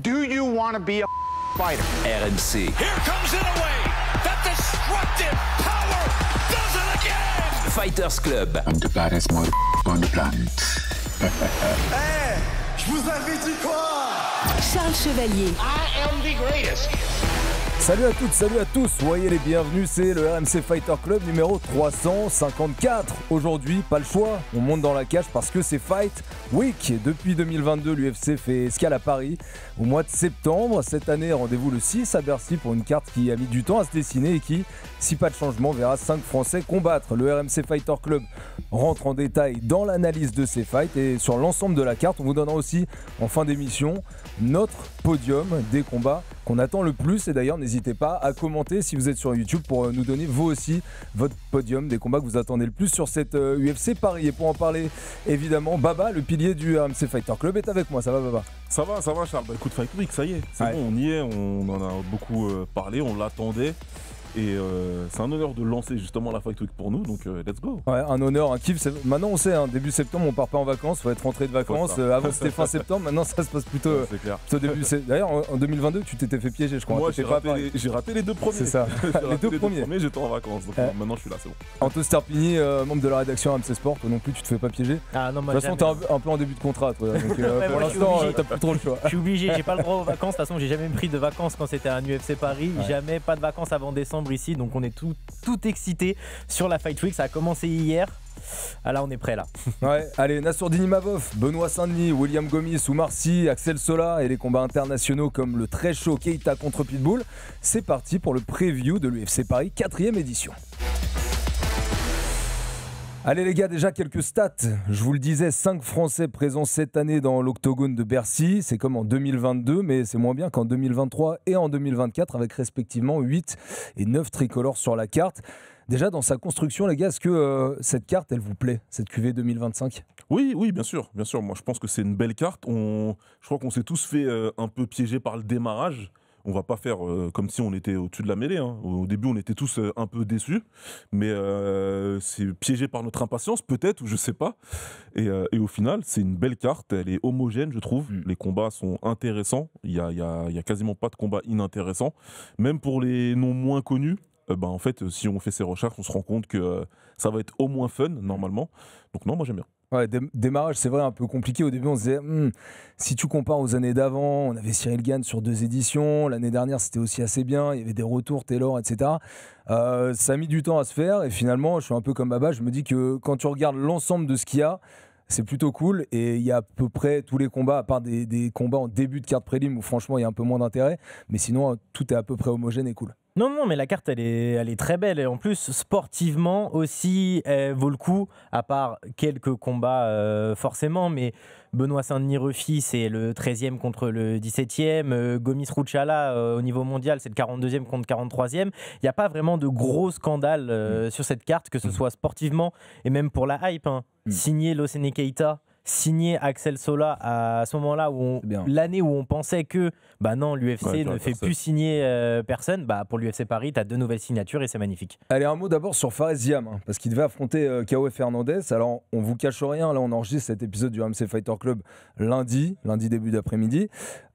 Do you want to be a fighter? RMC. Here comes Inoue. That destructive power does it again. Fighters Club. I'm the baddest motherfucker on the planet. Hey, je vous avais dit quoi? Charles Chevalier. I am the greatest. Salut à toutes, salut à tous, soyez les bienvenus, c'est le RMC Fighter Club numéro 354. Aujourd'hui, pas le choix, on monte dans la cage parce que c'est Fight Week. Depuis 2022, l'UFC fait escale à Paris au mois de septembre. Cette année, rendez-vous le 6 à Bercy pour une carte qui a mis du temps à se dessiner et qui, si pas de changement, verra 5 Français combattre. Le RMC Fighter Club rentre en détail dans l'analyse de ces fights et sur l'ensemble de la carte. On vous donnera aussi en fin d'émission notre podium des combats qu'on attend le plus. Et d'ailleurs, n'hésitez pas à commenter si vous êtes sur YouTube pour nous donner vous aussi votre podium des combats que vous attendez le plus sur cette UFC Paris. Et pour en parler, évidemment, Baba, le pilier du RMC Fighter Club, est avec moi. Ça va, Baba? Ça va Charles. Bah écoute, Fight Week, ça y est, c'est ouais. Bon, on y est, on en a beaucoup parlé, on l'attendait. Et c'est un honneur de lancer justement la Fight Week pour nous, donc let's go. Ouais, un honneur, un kiff. Maintenant on sait, début septembre on part pas en vacances, faut être rentré de vacances. Avant c'était fin septembre, maintenant ça se passe plutôt début. D'ailleurs en 2022 tu t'étais fait piéger, je crois. Moi j'ai raté les deux premiers. C'est ça, les deux premiers j'étais en vacances, donc maintenant je suis là, c'est bon. Anto Sterpini, membre de la rédaction RMC Sport, toi non plus tu te fais pas piéger. Ah non, moi de toute façon t'es un peu en début de contrat toi, donc pour l'instant t'as plus trop le choix. Je suis obligé, j'ai pas le droit aux vacances, de toute façon j'ai jamais pris de vacances quand c'était un UFC Paris, jamais pas de vacances avant décembre ici, donc on est tout excité sur la Fight Week. Ça a commencé hier. Ah là on est prêt là. Ouais, allez, Nassourdine Imavov, Benoît Saint-Denis, William Gomis, Oumar Sy, Axel Sola et les combats internationaux comme le très chaud Keita contre Pitbull. C'est parti pour le preview de l'UFC Paris 4e édition. Allez les gars, déjà quelques stats. Je vous le disais, 5 Français présents cette année dans l'octogone de Bercy. C'est comme en 2022, mais c'est moins bien qu'en 2023 et en 2024, avec respectivement 8 et 9 tricolores sur la carte. Déjà, dans sa construction, les gars, est-ce que cette carte, elle vous plaît, cette QV 2025 ? Oui, bien sûr. Moi, je pense que c'est une belle carte. Je crois qu'on s'est tous fait un peu piéger par le démarrage. On va pas faire comme si on était au-dessus de la mêlée. Au début, on était tous un peu déçus, mais c'est piégé par notre impatience, peut-être, ou je sais pas. Et au final, c'est une belle carte. Elle est homogène, je trouve. Les combats sont intéressants. Il y a quasiment pas de combats inintéressants. Même pour les noms moins connus, en fait, si on fait ses recherches, on se rend compte que ça va être au moins fun, normalement. Donc non, moi j'aime bien. Ouais, démarrage, c'est vrai, un peu compliqué. Au début, on se disait, si tu compares aux années d'avant, on avait Cyril Gane sur 2 éditions. L'année dernière, c'était aussi assez bien. Il y avait des retours, Taylor, etc. Ça a mis du temps à se faire. Et finalement, je suis un peu comme Baba. Je me dis que quand tu regardes l'ensemble de ce qu'il y a, c'est plutôt cool. Et il y a à peu près tous les combats, à part des combats en début de carte prélim où franchement, il y a un peu moins d'intérêt. Mais sinon, tout est à peu près homogène et cool. Non, mais la carte, elle est très belle. Et en plus, sportivement aussi, elle vaut le coup, à part quelques combats forcément. Mais Benoît Saint-Denis-Rufi, c'est le 13e contre le 17e. Gomis-Ruchala, au niveau mondial, c'est le 42e contre 43e. Il n'y a pas vraiment de gros scandales sur cette carte, que ce soit sportivement et même pour la hype. Signé Losene Keita, signé Axel Sola à ce moment-là, l'année où on pensait que non, l'UFC ne fait plus signer personne. Pour l'UFC Paris, tu as 2 nouvelles signatures et c'est magnifique. Allez, un mot d'abord sur Fares Ziam, parce qu'il devait affronter KO Fernandez. Alors, on vous cache rien, là on enregistre cet épisode du RMC Fighter Club lundi début d'après-midi.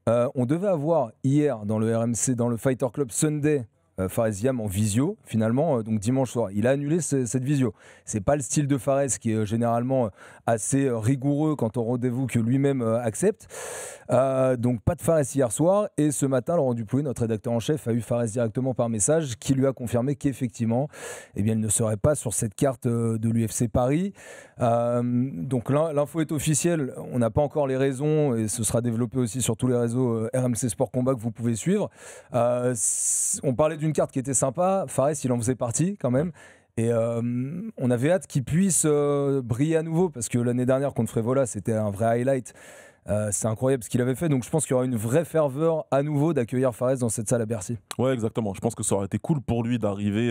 On devait avoir hier dans le RMC, dans le Fighter Club Sunday, Fares Ziam en visio finalement, donc dimanche soir. Il a annulé cette visio. C'est pas le style de Fares qui est généralement assez rigoureux quant au rendez-vous que lui-même accepte. Donc pas de Fares hier soir, et ce matin Laurent Duploué, notre rédacteur en chef, a eu Fares directement par message qui lui a confirmé qu'effectivement il ne serait pas sur cette carte de l'UFC Paris. Donc l'info est officielle, on n'a pas encore les raisons et ce sera développé aussi sur tous les réseaux RMC Sport Combat que vous pouvez suivre. On parlait d'une carte qui était sympa, Fares il en faisait partie quand même. Et on avait hâte qu'il puisse briller à nouveau, parce que l'année dernière contre Frévola c'était un vrai highlight. C'est incroyable ce qu'il avait fait, donc je pense qu'il y aura une vraie ferveur à nouveau d'accueillir Fares dans cette salle à Bercy. Ouais, exactement, je pense que ça aurait été cool pour lui d'arriver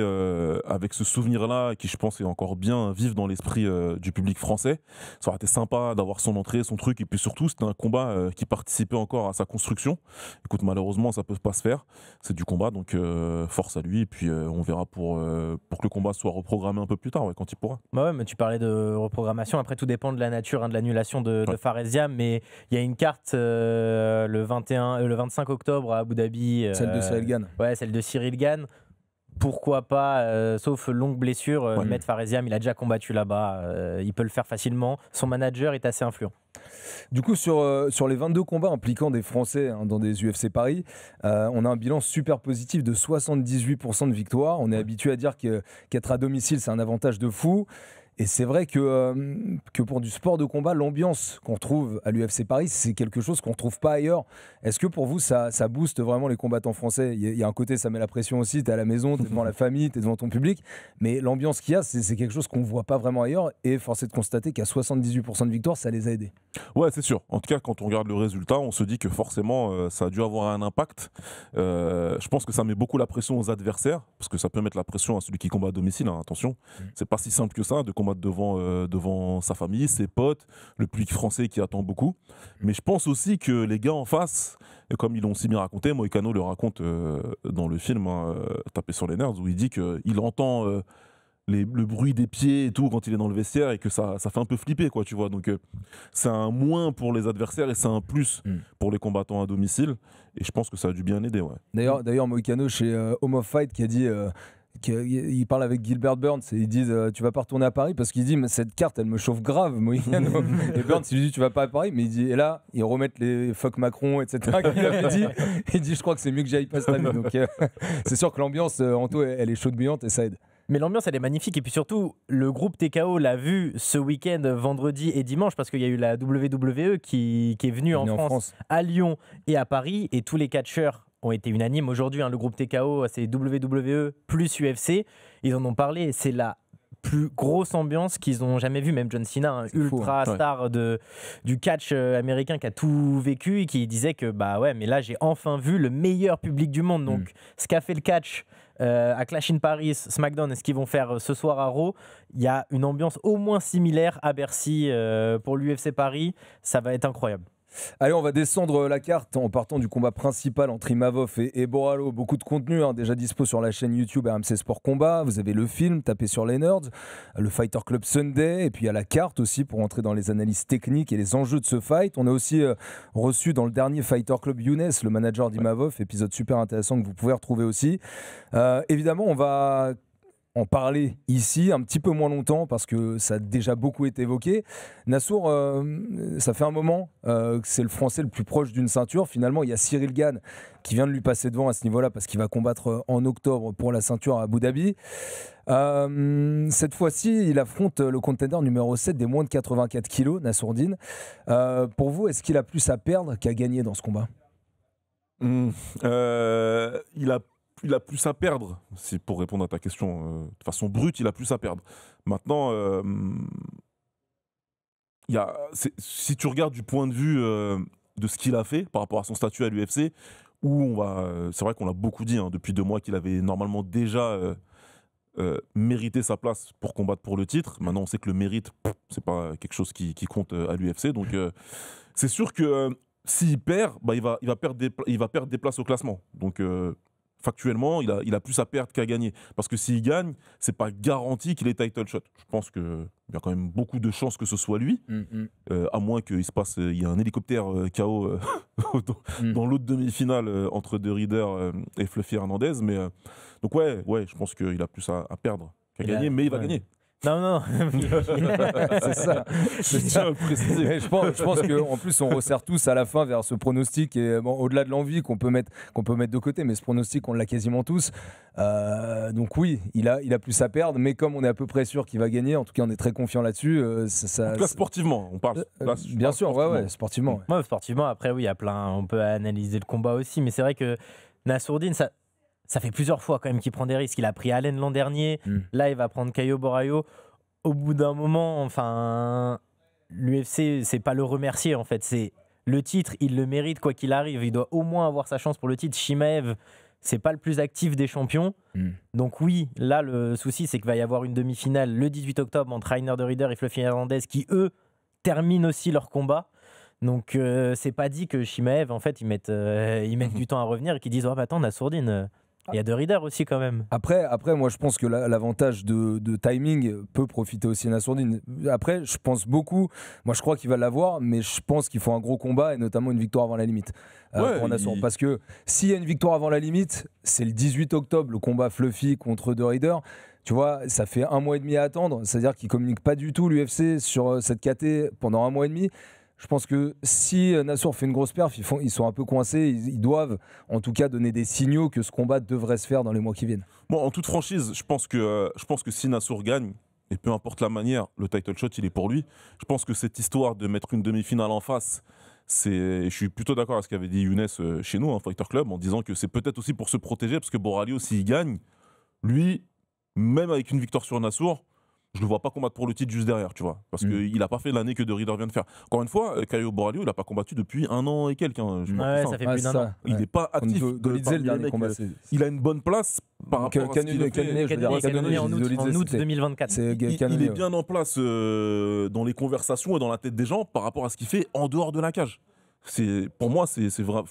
avec ce souvenir-là, qui je pense est encore bien vif dans l'esprit du public français. Ça aurait été sympa d'avoir son entrée, son truc, et puis surtout c'était un combat qui participait encore à sa construction. Écoute, malheureusement ça peut pas se faire, c'est du combat, donc force à lui, et puis on verra pour que le combat soit reprogrammé un peu plus tard, quand il pourra. Ouais, mais tu parlais de reprogrammation, après tout dépend de la nature de l'annulation de Fares Ziam, mais Il y a une carte le 25 octobre à Abu Dhabi. Celle de Cyril Gane. Ouais, celle de Cyril Gane. Pourquoi pas, sauf longue blessure, Mehmet Faresiam, il a déjà combattu là-bas, il peut le faire facilement. Son manager est assez influent. Du coup, sur les 22 combats impliquant des Français dans des UFC Paris, on a un bilan super positif de 78% de victoire. On est habitué à dire qu'être à domicile, c'est un avantage de fou. Et c'est vrai que pour du sport de combat, l'ambiance qu'on trouve à l'UFC Paris, c'est quelque chose qu'on ne trouve pas ailleurs. Est-ce que pour vous, ça booste vraiment les combattants français ? Il y a un côté, ça met la pression aussi, tu es à la maison, tu es devant la famille, tu es devant ton public. Mais l'ambiance qu'il y a, c'est quelque chose qu'on ne voit pas vraiment ailleurs. Et force est de constater qu'à 78% de victoire, ça les a aidés. Ouais, c'est sûr. En tout cas, quand on regarde le résultat, on se dit que forcément, ça a dû avoir un impact. Je pense que ça met beaucoup la pression aux adversaires, parce que ça peut mettre la pression à celui qui combat à domicile. Hein, attention, c'est pas si simple que ça de combattre devant sa famille, ses potes, le public français qui attend beaucoup. Mais je pense aussi que les gars en face, comme ils l'ont si bien raconté, Moïcano le raconte dans le film Taper sur les nerfs, où il dit qu'il entend le bruit des pieds et tout quand il est dans le vestiaire et que ça fait un peu flipper, quoi, tu vois. Donc c'est un moins pour les adversaires et c'est un plus pour les combattants à domicile. Et je pense que ça a dû bien aider. Ouais. D'ailleurs, Moïcano chez Home of Fight qui a dit... il parle avec Gilbert Burns et ils disent tu vas pas retourner à Paris parce qu'il dit mais cette carte elle me chauffe grave Moïcano. Et Burns il lui dit tu vas pas à Paris, mais il dit et là ils remettent les fuck Macron etc qu'il avait dit. Il dit je crois que c'est mieux que j'aille pas cette année. Donc c'est sûr que l'ambiance Anto elle est chaude bouillante et ça aide. Mais l'ambiance elle est magnifique et puis surtout le groupe TKO l'a vu ce week-end vendredi et dimanche parce qu'il y a eu la WWE qui est venue en France à Lyon et à Paris et tous les catcheurs ont été unanimes. Aujourd'hui, le groupe TKO, c'est WWE plus UFC. Ils en ont parlé. C'est la plus grosse ambiance qu'ils ont jamais vue. Même John Cena, ultra star du catch américain qui a tout vécu et qui disait que bah ouais, mais là j'ai enfin vu le meilleur public du monde. Donc ce qu'a fait le catch à Clash in Paris, SmackDown et ce qu'ils vont faire ce soir à Raw, il y a une ambiance au moins similaire à Bercy pour l'UFC Paris. Ça va être incroyable. Allez, on va descendre la carte en partant du combat principal entre Imavov et Borralho. Beaucoup de contenu déjà dispo sur la chaîne YouTube RMC Sport Combat. Vous avez le film Taper sur les nerds, le Fighter Club Sunday, et puis il y a la carte aussi pour entrer dans les analyses techniques et les enjeux de ce fight. On a aussi reçu dans le dernier Fighter Club Younes, le manager d'Imavov, épisode super intéressant que vous pouvez retrouver aussi. Évidemment, on va en parler ici un petit peu moins longtemps parce que ça a déjà beaucoup été évoqué. Nassour, ça fait un moment que c'est le Français le plus proche d'une ceinture. Finalement, il y a Cyril Gane qui vient de lui passer devant à ce niveau-là parce qu'il va combattre en octobre pour la ceinture à Abu Dhabi. Cette fois-ci, il affronte le contender numéro 7 des moins de 84 kilos, Nassourdine. Pour vous, est-ce qu'il a plus à perdre qu'à gagner dans ce combat ? Il a plus à perdre, pour répondre à ta question de façon brute, il a plus à perdre. Maintenant, si tu regardes du point de vue de ce qu'il a fait par rapport à son statut à l'UFC, c'est vrai qu'on l'a beaucoup dit depuis 2 mois qu'il avait normalement déjà mérité sa place pour combattre pour le titre. Maintenant, on sait que le mérite, c'est pas quelque chose qui compte à l'UFC. Donc, c'est sûr que s'il perd, il va perdre des places au classement. Donc, factuellement, il a plus à perdre qu'à gagner. Parce que s'il gagne, c'est pas garanti qu'il ait title shot. Je pense qu'il y a quand même beaucoup de chances que ce soit lui, à moins qu'il y ait un hélicoptère KO dans l'autre demi-finale entre De Ridder et Fluffy Hernandez. Mais, donc ouais, je pense qu'il a plus à perdre qu'à gagner, mais il va gagner. Non. C'est ça. Je tiens à le préciser. Je pense qu'en plus, on resserre tous à la fin vers ce pronostic. Et au-delà de l'envie qu'on peut mettre de côté, mais ce pronostic, on l'a quasiment tous. Donc oui, il a plus à perdre. Mais comme on est à peu près sûr qu'il va gagner, en tout cas, on est très confiant là-dessus. En tout cas, sportivement, on parle. Bien sûr, sportivement. Ouais, sportivement, après, oui, il y a plein. On peut analyser le combat aussi. Mais c'est vrai que Nassourdine, ça fait plusieurs fois quand même qu'il prend des risques. Il a pris Allen l'an dernier. Là, il va prendre Caio Borralho. Au bout d'un moment, l'UFC, c'est pas le remercier en fait. C'est le titre, il le mérite quoi qu'il arrive. Il doit au moins avoir sa chance pour le titre. Chimaev, c'est pas le plus actif des champions. Donc oui, là, le souci, c'est qu'il va y avoir une demi-finale le 18 octobre entre Rainer De Ridder et Fluffy Hernandez qui, eux, terminent aussi leur combat. Donc c'est pas dit que Chimaev, en fait, ils mettent du temps à revenir et qu'ils disent « Oh, bah attends, Nassourdine... Il y a De Ridder aussi quand même. Après, moi, je pense que l'avantage de timing peut profiter aussi à Nassourdine. Après, je pense beaucoup. Moi, je crois qu'il va l'avoir, mais je pense qu'il faut un gros combat et notamment une victoire avant la limite pour Nassour. Parce que s'il y a une victoire avant la limite, c'est le 18 octobre, le combat Fluffy contre De Ridder. Tu vois, ça fait 1 mois et demi à attendre. C'est-à-dire qu'ils ne communiquent pas du tout l'UFC sur cette KT pendant 1 mois et demi. Je pense que si Nassour fait une grosse perf, ils sont un peu coincés. Ils doivent, en tout cas, donner des signaux que ce combat devrait se faire dans les mois qui viennent. Bon, en toute franchise, je pense que si Nassour gagne, et peu importe la manière, le title shot, il est pour lui. Je pense que cette histoire de mettre une demi-finale en face, je suis plutôt d'accord avec ce qu'avait dit Younes chez nous, Fighter Club, en disant que c'est peut-être aussi pour se protéger, parce que Borralho, s'il gagne, lui, même avec une victoire sur Nassour, je ne le vois pas combattre pour le titre juste derrière, tu vois. Parce qu'il n'a pas fait l'année que De Ridder vient de faire. Encore une fois, Caio Borralho, il n'a pas combattu depuis 1 an et quelques. Ça fait plus d'1 an. Il n'est pas actif. Il a une bonne place par rapport à ce qu'il a fait. Cannonier en août 2024. Il est bien en place dans les conversations et dans la tête des gens par rapport à ce qu'il fait en dehors de la cage. Pour moi, c'est vrai.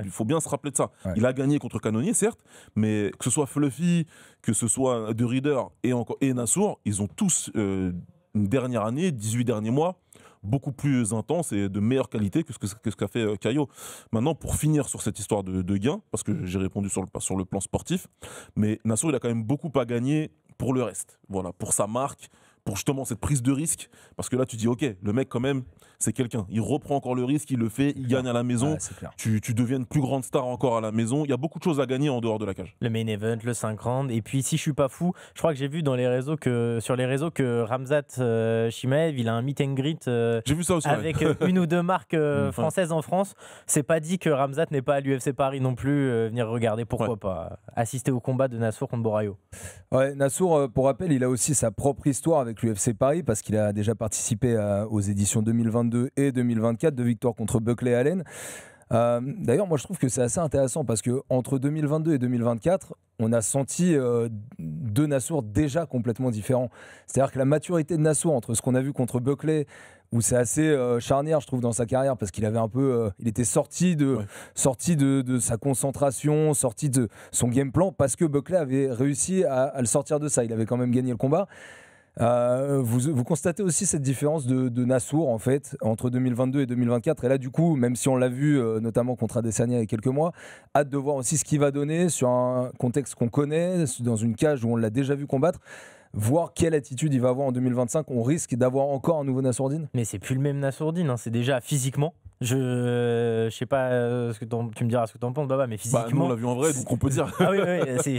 Il faut bien se rappeler de ça. Ouais. Il a gagné contre Cannonier, certes, mais que ce soit Fluffy, que ce soit De Ridder et Nassour, ils ont tous une dernière année, 18 derniers mois, beaucoup plus intense et de meilleure qualité que ce qu'a fait Caio. Maintenant, pour finir sur cette histoire de gain, parce que j'ai répondu sur le plan sportif, mais Nassour, il a quand même beaucoup à gagner pour le reste. Voilà, pour sa marque, pour justement cette prise de risque, parce que là tu dis ok, le mec quand même c'est quelqu'un, il reprend encore le risque, il le fait, il gagne à la maison, tu deviens une plus grande star encore à la maison, il y a beaucoup de choses à gagner en dehors de la cage. Le main event, le 5 rounds, et puis si je suis pas fou, je crois que j'ai vu sur les réseaux que Khamzat Chimaev, il a un meet and greet j'ai vu ça aussi, avec une ou deux marques françaises en France. C'est pas dit que Khamzat n'est pas à l'UFC Paris non plus, venir regarder, pourquoi pas assister au combat de Nassour contre Borralho. Ouais, Nassour, pour rappel, il a aussi sa propre histoire avec l'UFC Paris parce qu'il a déjà participé aux éditions 2022 et 2024 de victoires contre Buckley et Allen. D'ailleurs, moi je trouve que c'est assez intéressant parce qu'entre 2022 et 2024, on a senti deux Nassour déjà complètement différents. C'est-à-dire que la maturité de Nassour entre ce qu'on a vu contre Buckley, où c'est assez charnière, je trouve, dans sa carrière, parce qu'il avait un peu, il était sorti de sa concentration, sorti de son game plan, parce que Buckley avait réussi à le sortir de ça. Il avait quand même gagné le combat. Vous constatez aussi cette différence de Nassour en fait entre 2022 et 2024, et là du coup même si on l'a vu notamment contre Adesanya il y a quelques mois, hâte de voir aussi ce qu'il va donner sur un contexte qu'on connaît, dans une cage où on l'a déjà vu combattre, voir quelle attitude il va avoir en 2025. On risque d'avoir encore un nouveau Nassourdine. Mais c'est plus le même Nassourdine, c'est déjà physiquement. Je sais pas ce que tu me diras ce que t'en penses, Baba, mais physiquement. Nous on l'a vu en vrai, donc on peut dire. Ah oui,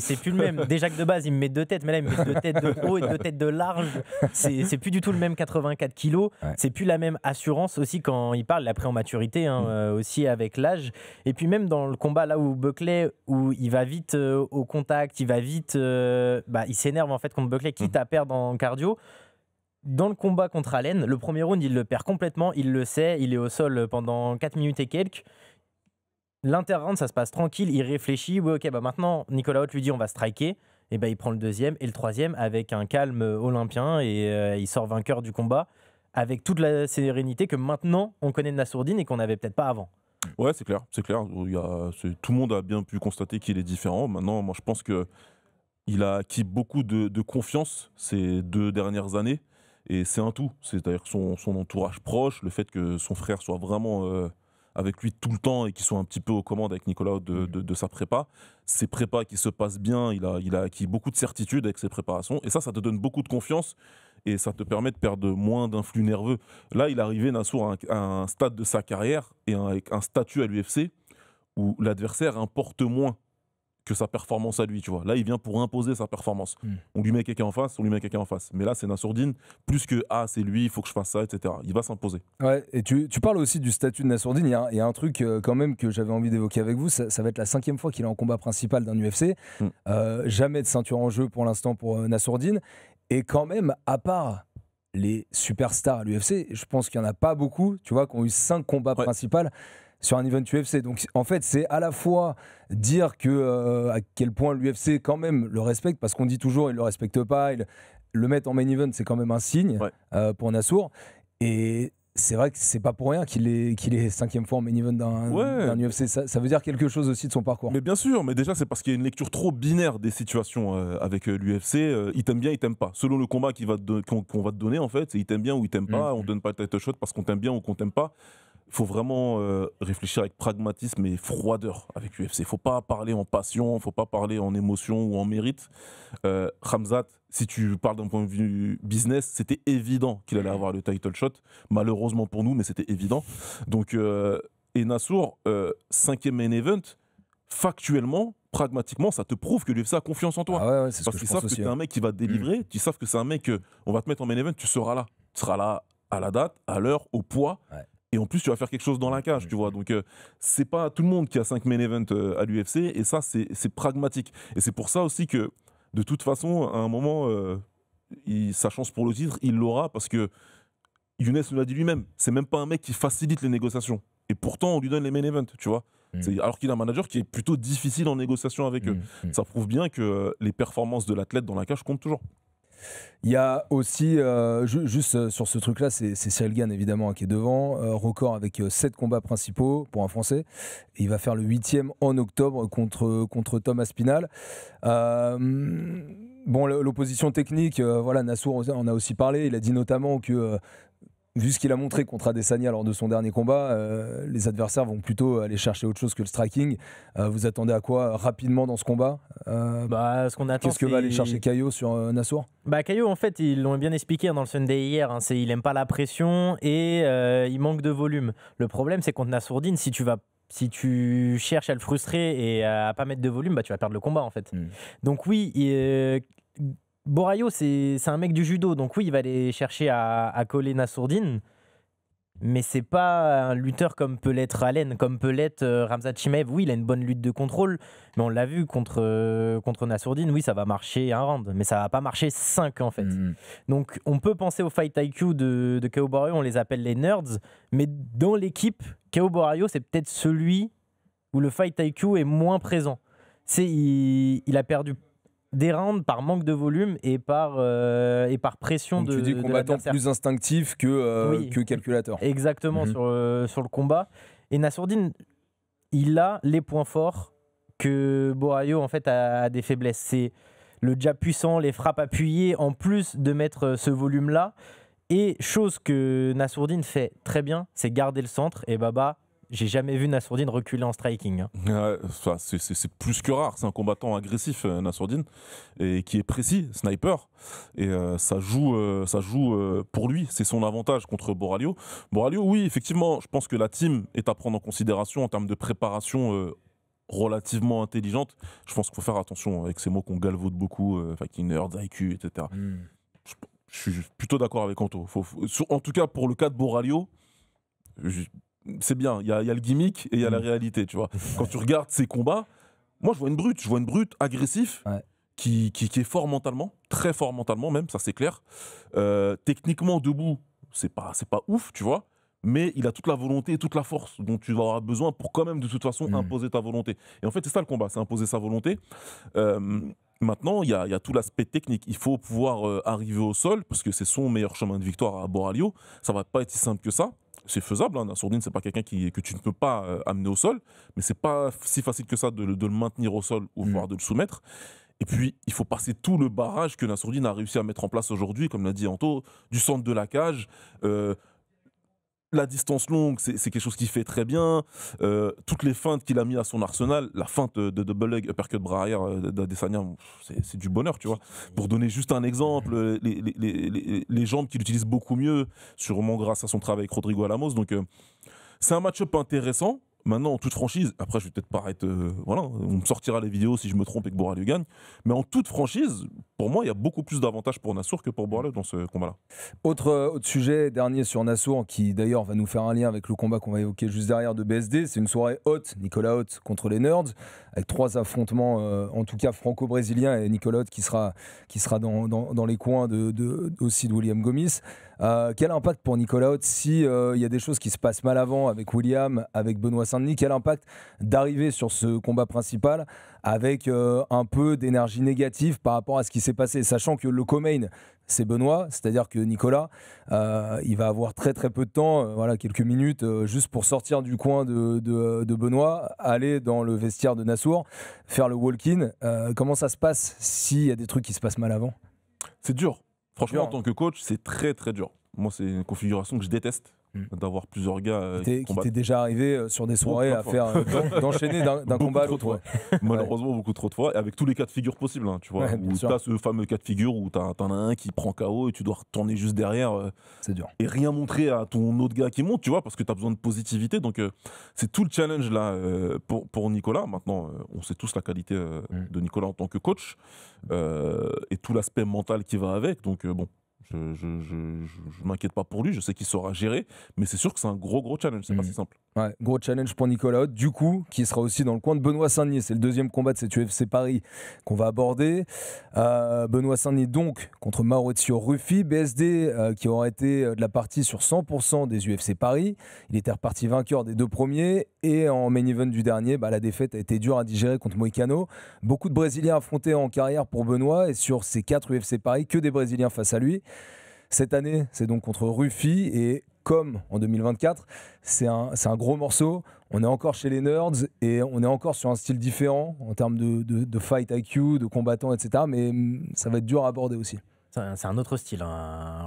c'est plus le même. Déjà que de base il me met 2 têtes, mais là il me met 2 têtes de haut et 2 têtes de large. C'est plus du tout le même 84 kilos. Ouais. C'est plus la même assurance aussi quand il parle. Il a pris en maturité aussi avec l'âge. Et puis même dans le combat là où Buckley, où il va vite au contact, il va vite, il s'énerve en fait contre Buckley, quitte à perdre en cardio. Dans le combat contre Allen, le premier round, il le perd complètement, il le sait, il est au sol pendant 4 minutes et quelques. L'inter-round, ça se passe tranquille, il réfléchit. Ouais, ok, maintenant, Nicolas Haute lui dit on va striker. Et il prend le deuxième et le troisième avec un calme olympien et il sort vainqueur du combat avec toute la sérénité que maintenant on connaît de Nassourdine et qu'on n'avait peut-être pas avant. Ouais, c'est clair. Tout le monde a bien pu constater qu'il est différent. Maintenant, moi, je pense qu'il a acquis beaucoup de confiance ces 2 dernières années. Et c'est un tout, c'est-à-dire son entourage proche, le fait que son frère soit vraiment avec lui tout le temps et qu'il soit un petit peu aux commandes avec Nicolas de sa prépa, ses prépas qui se passent bien, il a acquis beaucoup de certitude avec ses préparations, et ça te donne beaucoup de confiance et ça te permet de perdre moins d'influx nerveux. Là, il est arrivé, Nassour, à un stade de sa carrière et avec un statut à l'UFC où l'adversaire importe moins que sa performance à lui, tu vois. Là, il vient pour imposer sa performance. On lui met quelqu'un en face, Mais là, c'est Nassourdine, plus que c'est lui, il faut que je fasse ça, etc. Il va s'imposer. Ouais, et tu parles aussi du statut de Nassourdine. Il y a un truc quand même que j'avais envie d'évoquer avec vous. Ça va être la 5e fois qu'il est en combat principal d'un UFC. Jamais de ceinture en jeu pour l'instant pour Nassourdine. Et quand même, à part les superstars à l'UFC, je pense qu'il n'y en a pas beaucoup, tu vois, qui ont eu 5 combats principaux sur un event UFC. Donc en fait, c'est à la fois dire à quel point l'UFC quand même le respecte, parce qu'on dit toujours il le respecte pas, le mettre en main event, c'est quand même un signe pour Nassour. Et c'est vrai que c'est pas pour rien qu'il est 5e fois en main event d'un UFC. Ça veut dire quelque chose aussi de son parcours. Mais bien sûr, mais déjà c'est parce qu'il y a une lecture trop binaire des situations avec l'UFC. Il t'aime bien, il t'aime pas. Selon le combat qu'on va te donner, en fait, c'est il t'aime bien ou il t'aime pas. On donne pas le title shot parce qu'on t'aime bien ou qu'on t'aime pas. Il faut vraiment réfléchir avec pragmatisme et froideur avec l'UFC. Il ne faut pas parler en passion, il ne faut pas parler en émotion ou en mérite. Khamzat, si tu parles d'un point de vue business, c'était évident qu'il allait avoir le title shot. Malheureusement pour nous, mais c'était évident. Donc, et Nassour, 5e main event, factuellement, pragmatiquement, ça te prouve que l'UFC a confiance en toi. Ah ouais, c'est parce ce que qu'ils je pense savent que aussi, tu es un mec qui va te délivrer, ils savent que c'est un mec, on va te mettre en main event, tu seras là. Tu seras là à la date, à l'heure, au poids. Ouais. Et en plus, tu vas faire quelque chose dans la cage, tu vois. Donc, c'est pas tout le monde qui a 5 main events à l'UFC. Et ça, c'est pragmatique. Et c'est pour ça aussi que, de toute façon, à un moment, sa chance pour le titre, il l'aura parce que Younes nous l'a dit lui-même. C'est même pas un mec qui facilite les négociations. Et pourtant, on lui donne les main events, tu vois. Alors qu'il a un manager qui est plutôt difficile en négociation avec eux. Ça prouve bien que les performances de l'athlète dans la cage comptent toujours. Il y a aussi, juste sur ce truc-là, c'est Cyril Gane évidemment qui est devant, record avec 7 combats principaux pour un Français. Et il va faire le 8e en octobre contre Tom Aspinall. Bon, l'opposition technique, voilà, Nassour en a aussi parlé. Il a dit notamment que, vu ce qu'il a montré contre Adesanya lors de son dernier combat, les adversaires vont plutôt aller chercher autre chose que le striking. Vous attendez à quoi rapidement dans ce combat Ce qu'on attend, qu'est-ce que va aller chercher Caio sur Nassour? Caio, en fait, ils l'ont bien expliqué dans le Sunday hier. Il aime pas la pression et il manque de volume. Le problème, c'est contre Nassourdine, si tu cherches à le frustrer et à pas mettre de volume, tu vas perdre le combat en fait. Donc oui, Borraio, c'est un mec du judo, donc oui, il va aller chercher à coller Nassourdine, mais c'est pas un lutteur comme peut l'être Allen, comme peut l'être Khamzat Chimaev. Oui, il a une bonne lutte de contrôle, mais on l'a vu contre Nassourdine, oui, ça va marcher un round, mais ça va pas marcher 5 en fait. Donc on peut penser au Fight IQ de Caio Borraio, on les appelle les nerds, mais dans l'équipe, Caio Borraio, c'est peut-être celui où le Fight IQ est moins présent. Il a perdu des rounds par manque de volume et par pression. Donc tu dis combattant plus instinctif que calculateur. Exactement, sur le combat. Et Nassourdine, il a les points forts que Borraio en fait a des faiblesses. C'est le jab puissant, les frappes appuyées, en plus de mettre ce volume-là. Et chose que Nassourdine fait très bien, c'est garder le centre. Et j'ai jamais vu Nassourdine reculer en striking. C'est plus que rare. C'est un combattant agressif, Nassourdine, et qui est précis, sniper. Et ça joue pour lui. C'est son avantage contre Borraio. Borraio, oui, effectivement, je pense que la team est à prendre en considération en termes de préparation relativement intelligente. Je pense qu'il faut faire attention avec ces mots qu'on galvaude beaucoup, fighting nerds, IQ, etc. Je suis plutôt d'accord avec Anto. En tout cas, pour le cas de Borraio, c'est bien, il y a le gimmick et il y a la réalité, tu vois. Quand tu regardes ces combats, moi je vois une brute agressif, qui est fort mentalement, très fort mentalement même, ça c'est clair. Techniquement debout, c'est pas ouf, tu vois, mais il a toute la volonté et toute la force dont tu vas avoir besoin pour quand même de toute façon imposer ta volonté. Et en fait c'est ça le combat, c'est imposer sa volonté. Maintenant, il y a tout l'aspect technique. Il faut pouvoir arriver au sol, parce que c'est son meilleur chemin de victoire à Borraio. Ça va pas être si simple que ça. C'est faisable, Nassourdine, c'est pas quelqu'un que tu ne peux pas amener au sol, mais c'est pas si facile que ça de le maintenir au sol ou voire de le soumettre. Et puis, il faut passer tout le barrage que Nassourdine a réussi à mettre en place aujourd'hui, comme l'a dit Anto, du centre de la cage. La distance longue, c'est quelque chose qu'il fait très bien. Toutes les feintes qu'il a mis à son arsenal, la feinte de double leg uppercut bras arrière d'Adesanya, c'est du bonheur, tu vois. Pour donner juste un exemple, les jambes qu'il utilise beaucoup mieux, sûrement grâce à son travail avec Rodrigo Alamos. Donc, c'est un match-up intéressant. Maintenant, en toute franchise, après je vais peut-être paraître... voilà, on me sortira les vidéos si je me trompe et que Borraio gagne. Mais en toute franchise, pour moi, il y a beaucoup plus d'avantages pour Nassour que pour Borraio dans ce combat-là. Autre sujet, dernier sur Nassour, qui d'ailleurs va nous faire un lien avec le combat qu'on va évoquer juste derrière de BSD. C'est une soirée haute, Nicolas Haute contre les Nerds, avec 3 affrontements, en tout cas franco-brésiliens, et Nicolas Haute qui sera dans les coins aussi de William Gomis. Quel impact pour Nicolas Haute si y a des choses qui se passent mal avant avec William, avec Benoît Saint-Denis, Saint-Denis. Quel impact d'arriver sur ce combat principal avec un peu d'énergie négative par rapport à ce qui s'est passé, sachant que le co-main, c'est Benoît, c'est-à-dire que Nicolas, il va avoir très très peu de temps, quelques minutes, juste pour sortir du coin de Benoît, aller dans le vestiaire de Nassour, faire le walk-in. Comment ça se passe s'il y a des trucs qui se passent mal avant ? C'est dur. Franchement, Dur. En tant que coach, c'est très très dur. Moi, c'est une configuration que je déteste, d'avoir plusieurs gars qui t'est déjà arrivé sur des soirées à faire d'enchaîner d'un combat à l'autre. Ouais. Malheureusement, beaucoup trop de fois, et avec tous les cas de figure possibles, tu vois. Ouais, Où tu as ce fameux cas de figure où t'en as un qui prend KO et tu dois retourner juste derrière C'est dur. et rien montrer à ton autre gars qui monte, tu vois, parce que tu as besoin de positivité. Donc, c'est tout le challenge là pour Nicolas. Maintenant, on sait tous la qualité de Nicolas en tant que coach et tout l'aspect mental qui va avec. Donc, je m'inquiète pas pour lui, je sais qu'il saura gérer, mais c'est sûr que c'est un gros challenge, c'est pas si simple. Ouais, gros challenge pour Nicolas Haute, du coup, qui sera aussi dans le coin de Benoît Saint-Denis. C'est le deuxième combat de cette UFC Paris qu'on va aborder. Benoît Saint-Denis donc contre Maurizio Ruffi, BSD qui aura été de la partie sur 100% des UFC Paris. Il était reparti vainqueur des 2 premiers et en main event du dernier, la défaite a été dure à digérer contre Moïcano. Beaucoup de Brésiliens affrontés en carrière pour Benoît et sur ces 4 UFC Paris, que des Brésiliens face à lui. Cette année, c'est donc contre Ruffi et comme en 2024, c'est un gros morceau. On est encore chez les nerds et on est encore sur un style différent en termes de fight IQ, de combattants, etc. Mais ça va être dur à aborder aussi. C'est un autre style,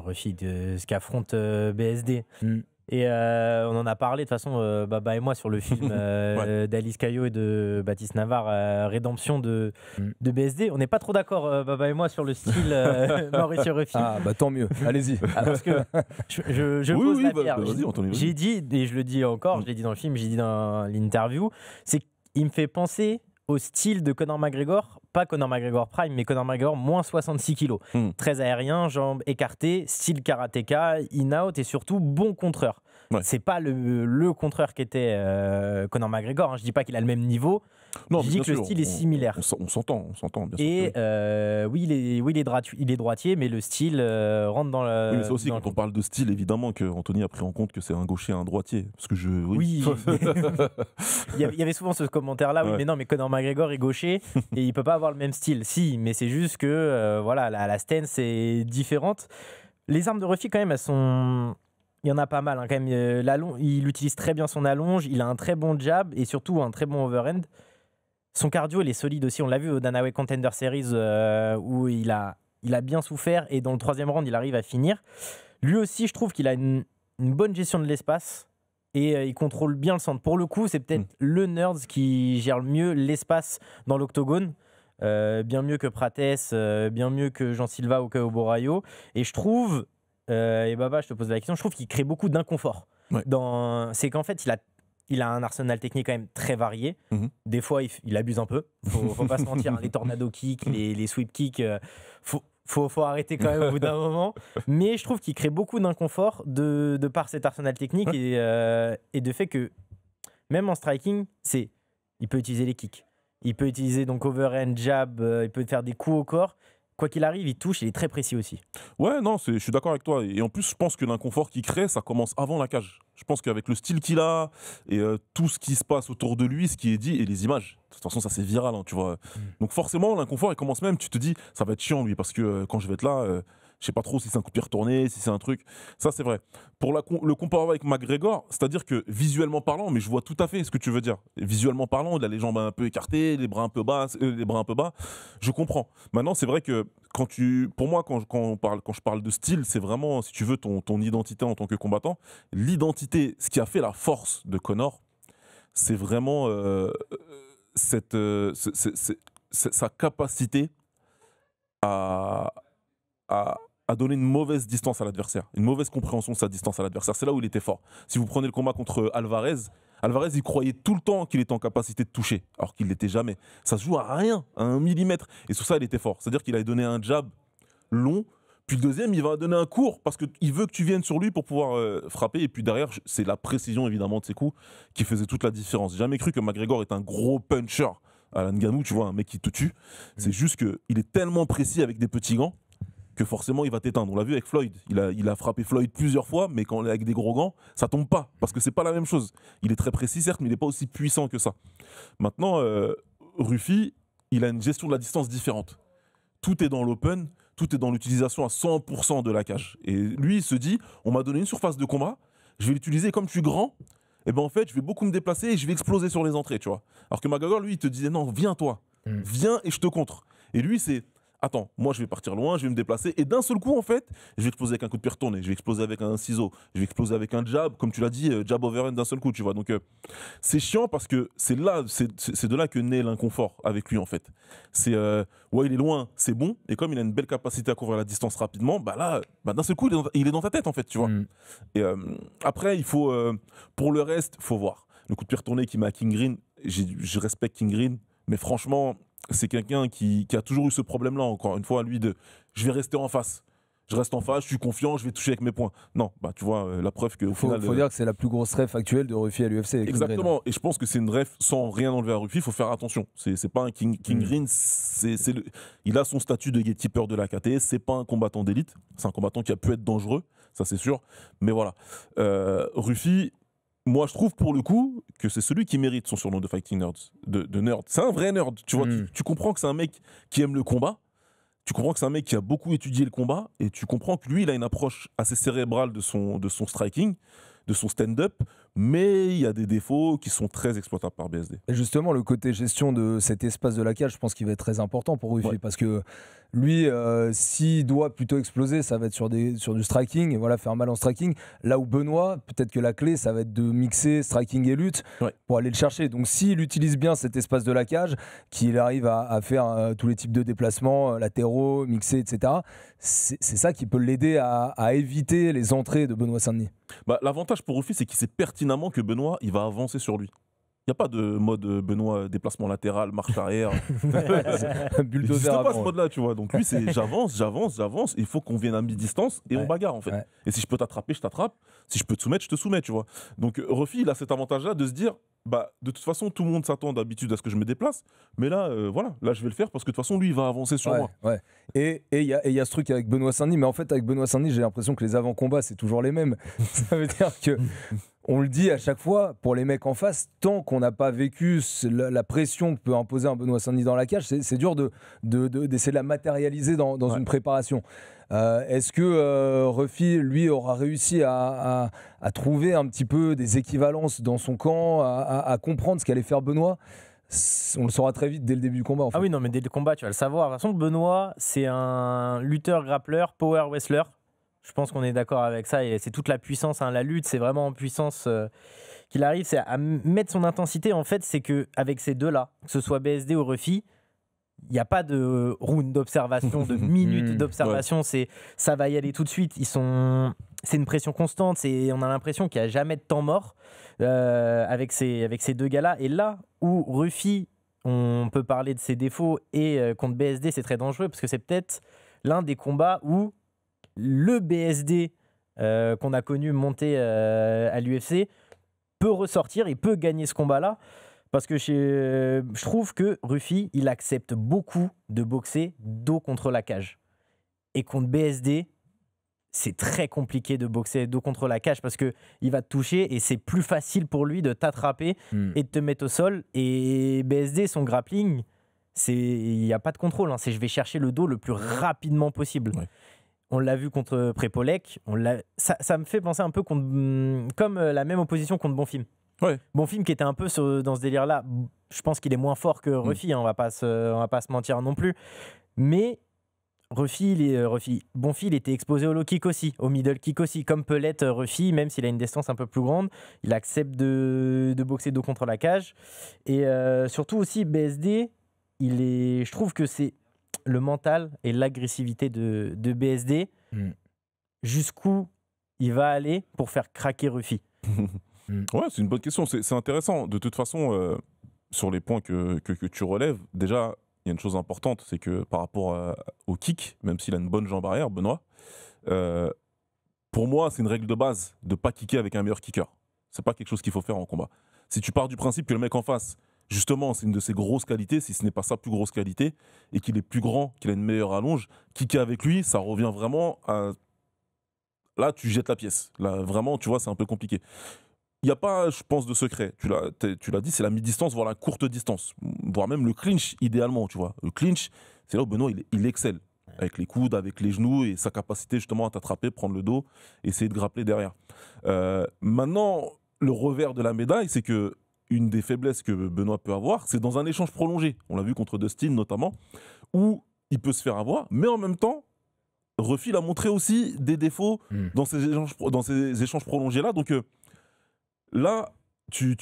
Ruffi, de ce qu'affronte BSD. Et on en a parlé de toute façon, Baba et moi, sur le film d'Alice Caillot et de Baptiste Navarre, Rédemption de BSD. On n'est pas trop d'accord, Baba et moi, sur le style Mauricio Ruffi. Ah, tant mieux, allez-y. Parce que je pose la pierre. Vas-y. J'ai dit, et je le dis encore, je l'ai dit dans le film, j'ai dit dans l'interview, c'est qu'il me fait penser au style de Conor McGregor, pas Conor McGregor Prime, mais Conor McGregor moins 66 kilos. Très aérien, jambes écartées, style karatéka, in-out et surtout bon contreur. Ouais. C'est pas le contreur qu'était Conor McGregor. Je dis pas qu'il a le même niveau. Non, je dis que le style est similaire. On s'entend, bien sûr. Et oui, il est droitier, mais le style rentre dans le. Oui, mais c'est aussi dans quand on parle de style, évidemment, que Anthony a pris en compte que c'est un gaucher et un droitier. Parce que Oui. Il y avait souvent ce commentaire-là. Oui, mais non, mais Conor McGregor est gaucher et il peut pas avoir le même style. Si, mais c'est juste que la stance est différente. Les armes de Ruffi, quand même, elles sont. Il y en a pas mal. Quand même, il utilise très bien son allonge. Il a un très bon jab et surtout un très bon overhand. Son cardio, il est solide aussi. On l'a vu au Dana White Contender Series où il a bien souffert et dans le 3e round, il arrive à finir. Lui aussi, je trouve qu'il a une bonne gestion de l'espace et il contrôle bien le centre. Pour le coup, c'est peut-être le Nerds qui gère le mieux l'espace dans l'octogone. Bien mieux que Prates, bien mieux que Jean Silva ou que Borayo. Et je trouve, et Baba, je te pose la question, je trouve qu'il crée beaucoup d'inconfort. Ouais. C'est qu'en fait, il a un arsenal technique quand même très varié. Des fois, il abuse un peu. Faut pas se mentir. Les tornado kicks, les sweep kicks, faut arrêter quand même au bout d'un moment. Mais je trouve qu'il crée beaucoup d'inconfort de par cet arsenal technique et de fait que même en striking, il peut utiliser les kicks. Il peut utiliser donc overhand, jab, il peut faire des coups au corps. Quoi qu'il arrive, il touche, il est très précis aussi. Ouais, non, je suis d'accord avec toi. Et en plus, je pense que l'inconfort qu'il crée, ça commence avant la cage. Je pense qu'avec le style qu'il a et tout ce qui se passe autour de lui, ce qui est dit et les images, de toute façon, ça c'est viral, tu vois. Donc forcément, l'inconfort, il commence même, tu te dis, ça va être chiant lui, parce que quand je vais être là, je sais pas trop si c'est un coup de pied retourné, si c'est un truc. Ça, c'est vrai. Pour le comparer avec McGregor, c'est-à-dire que visuellement parlant, mais je vois tout à fait ce que tu veux dire. Visuellement parlant, il a les jambes un peu écartées, les bras un peu bas, je comprends. Maintenant, c'est vrai que pour moi, quand je parle de style, c'est vraiment, si tu veux, ton identité en tant que combattant. L'identité, ce qui a fait la force de Conor, c'est vraiment sa capacité à donner une mauvaise distance à l'adversaire, une mauvaise compréhension de sa distance à l'adversaire. C'est là où il était fort. Si vous prenez le combat contre Alvarez, il croyait tout le temps qu'il était en capacité de toucher, alors qu'il ne l'était jamais. Ça se joue à rien, à 1 millimètre. Et sur ça, il était fort. C'est-à-dire qu'il avait donné un jab long, puis le deuxième, il va donner un court, parce qu'il veut que tu viennes sur lui pour pouvoir frapper. Et puis derrière, c'est la précision, évidemment, de ses coups qui faisait toute la différence. J'ai jamais cru que McGregor est un gros puncher à la Ngannou, tu vois, un mec qui te tue. C'est juste qu'il est tellement précis avec des petits gants que forcément il va t'éteindre. On l'a vu avec Floyd. Il a frappé Floyd plusieurs fois, mais quand avec des gros gants, ça tombe pas parce que c'est pas la même chose. Il est très précis certes, mais il n'est pas aussi puissant que ça. Maintenant, Rufi, il a une gestion de la distance différente. Tout est dans l'open, tout est dans l'utilisation à 100% de la cage. Et lui, il se dit, on m'a donné une surface de combat, je vais l'utiliser comme je suis grand. Et ben en fait, je vais beaucoup me déplacer et je vais exploser sur les entrées, tu vois. Alors que McGregor, lui, il te disait non, viens toi, viens et je te contre. Et lui, c'est attends, moi je vais partir loin, je vais me déplacer et d'un seul coup, en fait, je vais exploser avec un coup de pied retourné, je vais exploser avec un ciseau, je vais exploser avec un jab, comme tu l'as dit, jab overhand d'un seul coup, tu vois. Donc c'est chiant parce que c'est de là que naît l'inconfort avec lui, en fait. C'est ouais, il est loin, c'est bon, et comme il a une belle capacité à couvrir la distance rapidement, bah là, d'un seul coup, il est dans ta tête, en fait, tu vois. Et après, il faut, pour le reste, faut voir. Le coup de pied retourné qu'il met à King Green, je respecte King Green, mais franchement, c'est quelqu'un qui a toujours eu ce problème-là, encore une fois, lui, de je vais rester en face. Je reste en face, je suis confiant, je vais toucher avec mes poings. Non, bah tu vois, la preuve qu'au final... Il faut dire que c'est la plus grosse ref actuelle de Rufi à l'UFC. Exactement, et je pense que c'est une ref sans rien enlever à Rufi, il faut faire attention. C'est pas un King Green, il a son statut de gatekeeper de la KT, c'est pas un combattant d'élite, c'est un combattant qui a pu être dangereux, ça c'est sûr, mais voilà. Rufi... Moi, je trouve pour le coup que c'est celui qui mérite son surnom de Fighting Nerd. De nerd. C'est un vrai nerd. Tu vois, tu comprends que c'est un mec qui aime le combat. Tu comprends que c'est un mec qui a beaucoup étudié le combat. Et tu comprends que lui, il a une approche assez cérébrale de son striking, de son stand-up. Mais il y a des défauts qui sont très exploitables par BSD. Et justement, le côté gestion de cet espace de la cage, je pense qu'il va être très important pour Rufi. Ouais. Parce que lui, s'il doit plutôt exploser, ça va être sur du striking, et voilà, faire mal en striking. Là où Benoît, peut-être que la clé, ça va être de mixer striking et lutte pour aller le chercher. Donc s'il utilise bien cet espace de la cage, qu'il arrive à faire tous les types de déplacements, latéraux, mixés, etc., c'est ça qui peut l'aider à éviter les entrées de Benoît Saint-Denis. Bah, l'avantage pour Rufi, c'est qu'il sait pertinemment que Benoît, il va avancer sur lui. Il n'y a pas de mode Benoît déplacement latéral, marche arrière. Bulldozer. C'est pas ce mode-là, tu vois. Donc lui, c'est j'avance. Il faut qu'on vienne à mi-distance et on bagarre, en fait. Ouais. Et si je peux t'attraper, je t'attrape. Si je peux te soumettre, je te soumets, tu vois. Donc Rufi, il a cet avantage-là de se dire, bah, de toute façon, tout le monde s'attend d'habitude à ce que je me déplace. Mais là, voilà, là, je vais le faire parce que de toute façon, lui, il va avancer sur moi. Ouais. Et il y a ce truc avec Benoît Saint-Denis. Mais en fait, avec Benoît Saint-Denis, j'ai l'impression que les avant-combats, c'est toujours les mêmes. Ça veut dire que... On le dit à chaque fois, pour les mecs en face, tant qu'on n'a pas vécu la pression que peut imposer un Benoît Saint-Denis dans la cage, c'est dur d'essayer de la matérialiser dans une préparation. Est-ce que Rufi, lui, aura réussi à trouver un petit peu des équivalences dans son camp, à comprendre ce qu'allait faire Benoît ? On le saura très vite dès le début du combat. En fait. Ah oui, non, mais dès le combat, tu vas le savoir. De toute façon, Benoît, c'est un lutteur, grappleur, power wrestler. Je pense qu'on est d'accord avec ça, et c'est toute la puissance, hein. La lutte, c'est vraiment en puissance qu'il arrive, c'est à mettre son intensité. En fait, c'est qu'avec ces deux-là, que ce soit BSD ou Rufi, il n'y a pas de round d'observation, de minutes d'observation, ça va y aller tout de suite. C'est une pression constante, on a l'impression qu'il n'y a jamais de temps mort avec ces deux gars-là. Et là où Rufi, on peut parler de ses défauts, et contre BSD, c'est très dangereux, parce que c'est peut-être l'un des combats où le BSD qu'on a connu monter à l'UFC peut ressortir, il peut gagner ce combat-là, parce que je trouve que Rufi, il accepte beaucoup de boxer dos contre la cage. Et contre BSD, c'est très compliqué de boxer dos contre la cage, parce qu'il va te toucher et c'est plus facile pour lui de t'attraper et de te mettre au sol. Et BSD, son grappling, il n'y a pas de contrôle, hein. C'est je vais chercher le dos le plus rapidement possible. Ouais. On l'a vu contre Prépolek. Ça me fait penser un peu comme la même opposition contre Bonfim. Ouais. Bonfim qui était un peu dans ce délire-là. Je pense qu'il est moins fort que Rufi, hein, on va pas se mentir non plus. Mais Bonfim, il était exposé au low kick aussi, au middle kick aussi, comme peut l'être Rufi, même s'il a une distance un peu plus grande. Il accepte de boxer dos contre la cage. Et surtout aussi, BSD, je trouve que c'est le mental et l'agressivité de BSD, jusqu'où il va aller pour faire craquer Rufi. Ouais, c'est une bonne question, c'est intéressant. De toute façon, sur les points que tu relèves, déjà, il y a une chose importante, c'est que par rapport au kick, même s'il a une bonne jambe arrière, Benoît, pour moi, c'est une règle de base de ne pas kicker avec un meilleur kicker. C'est pas quelque chose qu'il faut faire en combat. Si tu pars du principe que le mec en face, justement, c'est une de ses grosses qualités, si ce n'est pas sa plus grosse qualité, et qu'il est plus grand, qu'il a une meilleure allonge, kicker avec lui, ça revient vraiment à... Là, tu jettes la pièce. Là, vraiment, tu vois, c'est un peu compliqué. Il n'y a pas, je pense, de secret. Tu l'as dit, c'est la mi-distance, voire la courte distance. Voire même le clinch, idéalement, tu vois. Le clinch, c'est là où Benoît, il excelle. Avec les coudes, avec les genoux et sa capacité justement à t'attraper, prendre le dos, essayer de grappler derrière. Maintenant, le revers de la médaille, c'est que une des faiblesses que Benoît peut avoir, c'est dans un échange prolongé. On l'a vu contre Dustin notamment, où il peut se faire avoir, mais en même temps, Ruffy a montré aussi des défauts dans ces échanges prolongés-là. Donc là, tu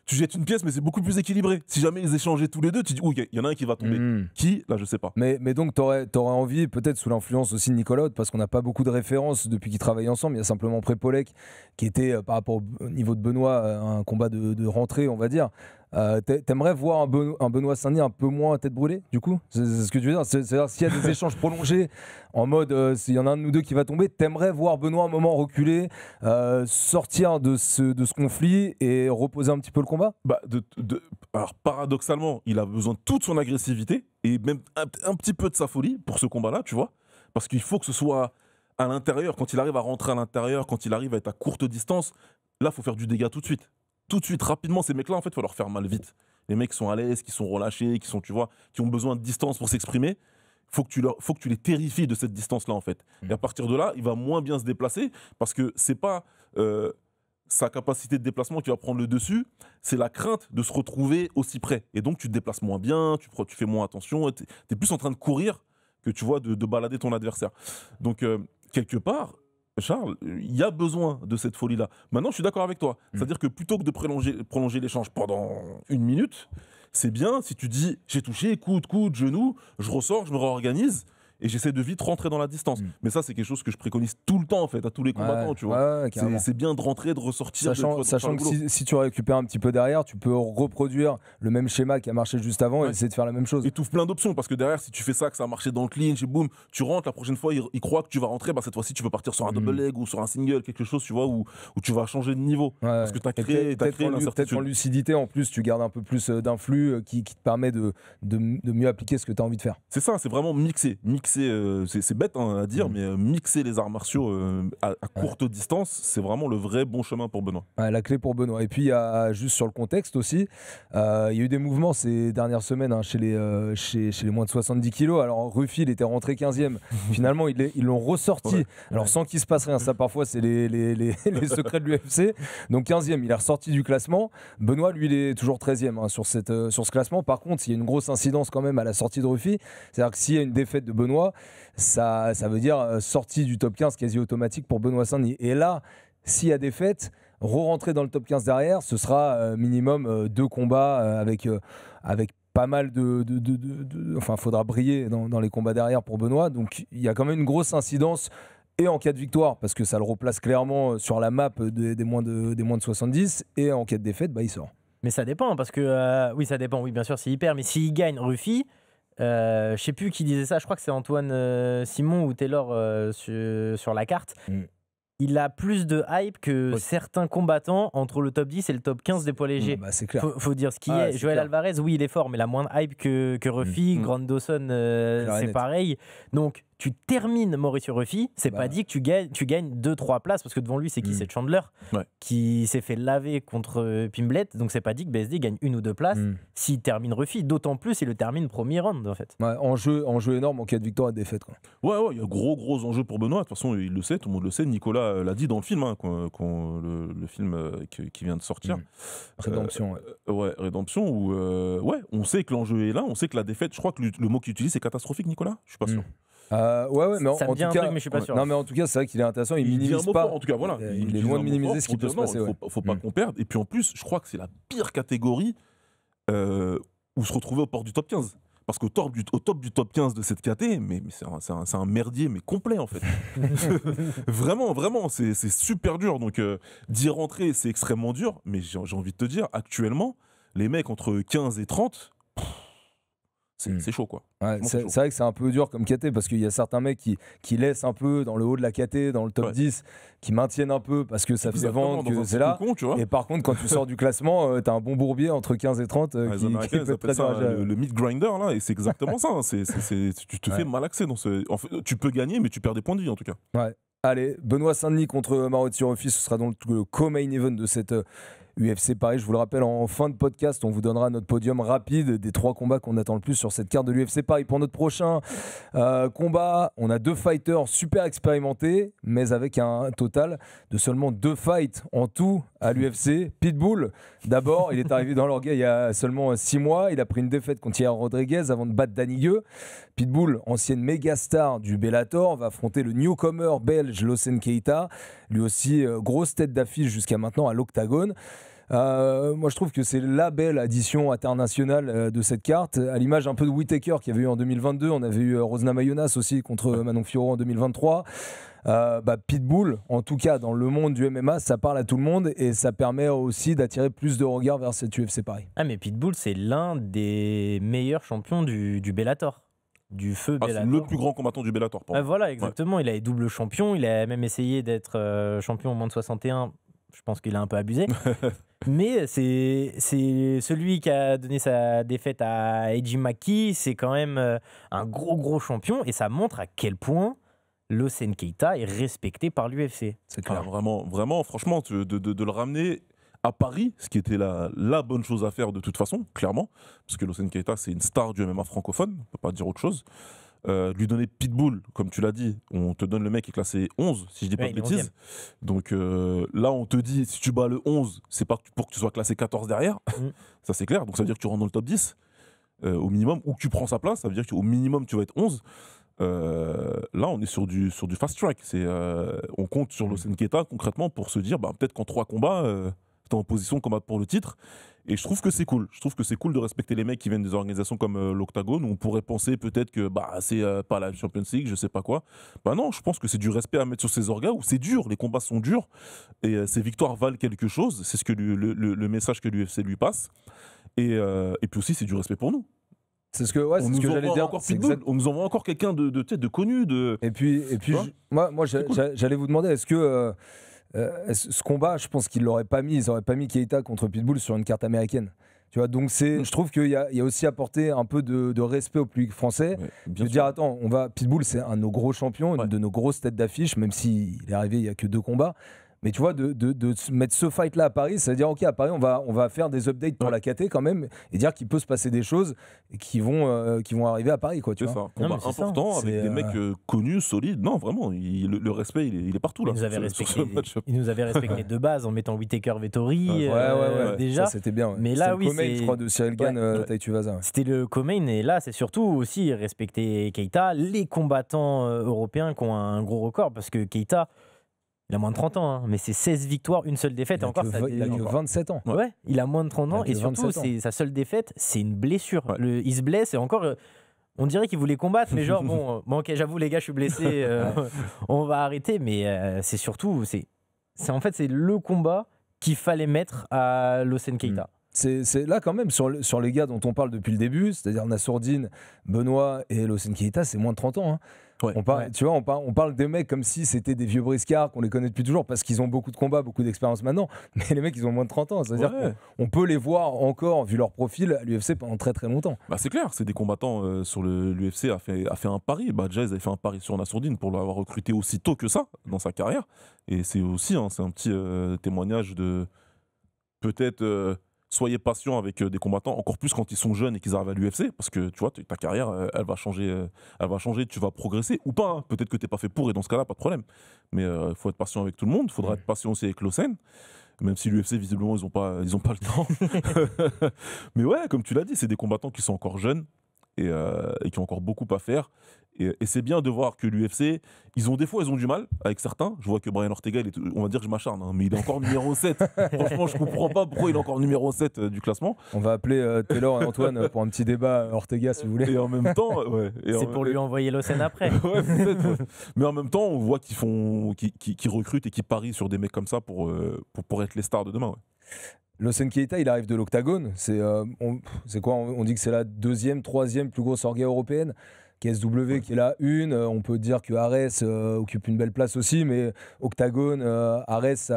jettes une pièce, mais c'est beaucoup plus équilibré. Si jamais ils échangeaient tous les deux, tu dis, il y en a un qui va tomber. Qui ? Là, je sais pas. Mais donc, t'aurais envie, peut-être sous l'influence aussi de Nicolas, parce qu'on n'a pas beaucoup de références depuis qu'ils travaillent ensemble. Il y a simplement Prépolek, qui était, par rapport au niveau de Benoît, un combat de rentrée, on va dire. T'aimerais voir un Benoît Saint-Denis un peu moins tête brûlée, du coup ? C'est ce que tu veux dire ? C'est-à-dire, s'il y a des échanges prolongés, en mode, s'il y en a un de nous deux qui va tomber, t'aimerais voir Benoît un moment reculer, sortir de ce conflit et reposer un petit peu le combat ? Alors, paradoxalement, il a besoin de toute son agressivité et même un petit peu de sa folie pour ce combat-là, tu vois ? Parce qu'il faut que ce soit à l'intérieur. Quand il arrive à rentrer à l'intérieur, quand il arrive à être à courte distance, là, il faut faire du dégât tout de suite. Tout de suite, rapidement, ces mecs-là, en fait, il faut leur faire mal vite. Les mecs qui sont à l'aise, qui sont relâchés, qui ont besoin de distance pour s'exprimer, faut que tu les terrifies de cette distance-là, en fait. Et à partir de là, il va moins bien se déplacer parce que c'est pas sa capacité de déplacement qui va prendre le dessus, c'est la crainte de se retrouver aussi près. Et donc, tu te déplaces moins bien, tu fais moins attention, tu es plus en train de courir que, tu vois, de balader ton adversaire. Donc, quelque part, Charles, il y a besoin de cette folie-là. Maintenant, je suis d'accord avec toi. C'est-à-dire que plutôt que de prolonger l'échange pendant 1 minute, c'est bien si tu dis j'ai touché, coude, genou, je ressors, je me réorganise et j'essaie de vite rentrer dans la distance. Mais ça, c'est quelque chose que je préconise tout le temps, en fait, à tous les combattants, tu vois. C'est bien de rentrer, de ressortir. Sachant que si tu récupères un petit peu derrière, tu peux reproduire le même schéma qui a marché juste avant et essayer de faire la même chose. Et tu ouvres plein d'options, parce que derrière, si tu fais ça, que ça a marché dans le clinch, et boum, tu rentres, la prochaine fois, il croit que tu vas rentrer, cette fois-ci, tu peux partir sur un double leg ou sur un single, quelque chose, tu vois, où tu vas changer de niveau. Parce que tu as créé une incertitude. Peut-être en lucidité, en plus, tu gardes un peu plus d'influx qui te permet de mieux appliquer ce que tu as envie de faire. C'est ça, c'est vraiment mixer. C'est bête à dire, mais mixer les arts martiaux à courte distance, c'est vraiment le vrai bon chemin pour Benoît. La clé pour Benoît. Et puis, il y a juste sur le contexte aussi, il y a eu des mouvements ces dernières semaines chez les moins de 70 kilos. Alors, Ruffy, il était rentré 15e. Finalement, ils l'ont ressorti. Alors, sans qu'il se passe rien. Ça, parfois, c'est les secrets de l'UFC. Donc, 15e, il est ressorti du classement. Benoît, lui, il est toujours 13e sur ce classement. Par contre, il y a une grosse incidence quand même à la sortie de Ruffy. C'est-à-dire que s'il y a une défaite de Benoît, ça veut dire sortie du top 15 quasi automatique pour Benoît Saint-Denis. Et là, s'il y a défaite, re-rentrer dans le top 15 derrière, ce sera minimum 2 combats avec pas mal enfin, il faudra briller dans les combats derrière pour Benoît. Donc, il y a quand même une grosse incidence. Et en cas de victoire, parce que ça le replace clairement sur la map des moins de 70. Et en cas de défaite, il sort. Mais ça dépend, parce que... oui, ça dépend, oui, bien sûr, s'il perd. Mais s'il gagne Ruffy... je sais plus qui disait ça, je crois que c'est Antoine Simon ou Taylor sur la carte. Il a plus de hype que certains combattants entre le top 10 et le top 15 des poids légers. C'est clair. Faut dire ce qui est. Joël Alvarez, oui, il est fort, mais il a moins de hype que Ruffy. Grant Dawson, c'est pareil. Donc, tu termines Mauricio Ruffy, c'est pas dit que tu gagnes 2-3 places, parce que devant lui, c'est qui ? C'est Chandler, qui s'est fait laver contre Pimblet. Donc, c'est pas dit que BSD gagne 1 ou 2 places s'il termine Ruffy. D'autant plus s'il le termine premier round, en fait. Enjeu énorme en cas de victoire et de défaite. Il y a gros enjeux pour Benoît. De toute façon, il le sait, tout le monde le sait. Nicolas l'a dit dans le film, le film qui vient de sortir. Rédemption. Rédemption, où on sait que l'enjeu est là, on sait que la défaite, je crois que le mot qu'il utilise, c'est catastrophique, Nicolas ? Je suis pas sûr. Mais ça me dit un truc, mais je suis pas sûr. Non, mais en tout cas, c'est vrai qu'il est intéressant. Il minimise pas. En tout cas, voilà. Il est loin de minimiser ce qui peut se passer. Faut pas qu'on perde. Et puis en plus, je crois que c'est la pire catégorie où se retrouver au port du top 15. Parce qu'au top du top 15 de cette KT, mais c'est un merdier, mais complet en fait. Vraiment, c'est super dur. Donc d'y rentrer, c'est extrêmement dur. Mais j'ai envie de te dire, actuellement, les mecs entre 15 et 30, c'est chaud, quoi. Ouais, Franchement, c'est vrai que c'est un peu dur comme KT parce qu'il y a certains mecs qui laissent un peu dans le haut de la KT, dans le top 10, qui maintiennent un peu parce que ça fait Exactement, vendre, dans que un c'est là. cocon, tu vois. Et par contre, quand tu sors du classement, t'as un bon bourbier entre 15 et 30 Les qui Américains, peut ils être appellent très dur ça à gérer. le meat grinder, là, et c'est exactement ça. Hein. Tu te fais malaxer dans ce. En fait, tu peux gagner, mais tu perds des points de vie, en tout cas. Ouais. Allez, Benoît Saint-Denis contre Maruti Rufi, ce sera donc le co-main event de cette UFC Paris. Je vous le rappelle, en fin de podcast, on vous donnera notre podium rapide des 3 combats qu'on attend le plus sur cette carte de l'UFC Paris. Pour notre prochain combat, on a 2 fighters super expérimentés, mais avec un total de seulement 2 fights en tout à l'UFC. Pitbull, d'abord, il est arrivé dans l'orgueil il y a seulement 6 mois. Il a pris une défaite contre Yair Rodriguez avant de battre Danny Gueux. Pitbull, ancienne méga star du Bellator, va affronter le newcomer belge Losen Keita, lui aussi grosse tête d'affiche jusqu'à maintenant à l'Octagone. Moi je trouve que c'est la belle addition internationale de cette carte, à l'image un peu de Whittaker qu'il y avait eu en 2022. On avait eu Rosna Mayonnaise aussi contre Manon Fiorot en 2023. Pitbull, en tout cas dans le monde du MMA, ça parle à tout le monde et ça permet aussi d'attirer plus de regards vers cette UFC Paris. Ah mais Pitbull, c'est l'un des meilleurs champions du Bellator. Du feu Bellator. C'est le plus grand combattant du Bellator. Voilà, exactement. Ouais. Il est double champion. Il a même essayé d'être champion au moins de 61. Je pense qu'il a un peu abusé. Mais c'est celui qui a donné sa défaite à Eiji Maki. C'est quand même un gros champion. Et ça montre à quel point Losen Keita est respecté par l'UFC. C'est clair. Vraiment, franchement, de le ramener à Paris, ce qui était la bonne chose à faire de toute façon, clairement, parce que Losen Keita, c'est une star du MMA francophone, on ne peut pas dire autre chose. Lui donner Pitbull, comme tu l'as dit, on te donne le mec qui est classé 11, si je dis pas de bêtises. Donc là, on te dit, si tu bats le 11, c'est pas pour que tu sois classé 14 derrière, ça c'est clair, donc ça veut dire que tu rentres dans le top 10 au minimum, ou que tu prends sa place, ça veut dire qu'au minimum tu vas être 11. Là on est sur du fast track, on compte sur Losen Keita concrètement pour se dire peut-être qu'en 3 combats t'es en position de combattre pour le titre, et je trouve que c'est cool. Je trouve que c'est cool de respecter les mecs qui viennent des organisations comme l'Octagone, où on pourrait penser peut-être que c'est pas la Champions League, je sais pas quoi. Non, je pense que c'est du respect à mettre sur ces orgas où c'est dur, les combats sont durs, et ces victoires valent quelque chose, c'est ce que le message que l'UFC lui passe, et puis aussi c'est du respect pour nous. C'est ce que j'allais dire. On nous envoie encore quelqu'un de connu. Et puis moi j'allais vous demander, est-ce que ce combat, je pense qu'ils n'auraient pas mis Keita contre Pitbull sur une carte américaine. Tu vois, donc je trouve qu'il y a aussi apporté un peu de respect au public français. De dire, attends, Pitbull, c'est un de nos gros champions, une de nos grosses têtes d'affiche, même s'il est arrivé il n'y a que 2 combats. Mais tu vois, de mettre ce fight-là à Paris, ça veut dire, ok, à Paris, on va faire des updates pour la KT quand même, et dire qu'il peut se passer des choses qui vont arriver à Paris, quoi. Tu vois. Ça. Combat important avec des mecs connus, solides. Non, vraiment, le respect, il est partout là. Il nous avait respecté de base en mettant Whittaker Vettori. Déjà. Ça, c'était bien. Ouais. Mais là, le co-main, je crois, de Cyril Gane, Tai Tuivasa. C'était le co-main, et là, c'est surtout aussi respecter Keita, les combattants européens qui ont un gros record, parce que Keita, il a moins de 30 ans, mais c'est 16 victoires, une seule défaite. Il a que 27 ans. Ouais, il a moins de 30 ans. Et surtout, sa seule défaite, c'est une blessure. Ouais. Il se blesse et encore, on dirait qu'il voulait combattre, mais genre, ok, j'avoue, les gars, je suis blessé, on va arrêter. Mais c'est surtout, c'est le combat qu'il fallait mettre à Losen Keita. C'est là quand même, sur les gars dont on parle depuis le début, c'est-à-dire Nassourdine, Benoît et Losen Keita, c'est moins de 30 ans. Hein. Ouais. Tu vois, on parle des mecs comme si c'était des vieux briscards, qu'on les connaît depuis toujours, parce qu'ils ont beaucoup de combats, beaucoup d'expérience maintenant. Mais les mecs, ils ont moins de 30 ans. C'est-à-dire qu'on peut les voir encore, vu leur profil, à l'UFC pendant très très longtemps. C'est clair, c'est des combattants sur l'UFC a fait un pari. Déjà, ils avaient fait un pari sur Nassourdine pour l'avoir recruté aussi tôt que ça dans sa carrière. Et c'est aussi c'est un petit témoignage de peut-être... soyez patient avec des combattants, encore plus quand ils sont jeunes et qu'ils arrivent à l'UFC, parce que tu vois, ta carrière, elle va changer, tu vas progresser ou pas. Hein. Peut-être que tu n'es pas fait pour, et dans ce cas-là, pas de problème. Mais il faut être patient avec tout le monde, il faudra être patient aussi avec Losen, même si l'UFC, visiblement, ils n'ont pas le temps. Mais ouais, comme tu l'as dit, c'est des combattants qui sont encore jeunes et qui ont encore beaucoup à faire. Et c'est bien de voir que l'UFC, ils ont du mal avec certains. Je vois que Brian Ortega, on va dire que je m'acharne, mais il est encore numéro 7. Franchement, je comprends pas pourquoi il est encore numéro 7 du classement. On va appeler Taylor et Antoine pour un petit débat Ortega, si vous voulez. Et en même temps... c'est pour lui envoyer Losen après. Peut-être. Ouais. Mais en même temps, on voit qu'ils recrutent et qu'ils parient sur des mecs comme ça pour être les stars de demain. Ouais. Lawson Keita, il arrive de l'Octagone. C'est quoi on dit que c'est la deuxième, troisième plus grosse orga européenne. KSW qui est là une. On peut dire que Ares occupe une belle place aussi, mais Octagone, Ares,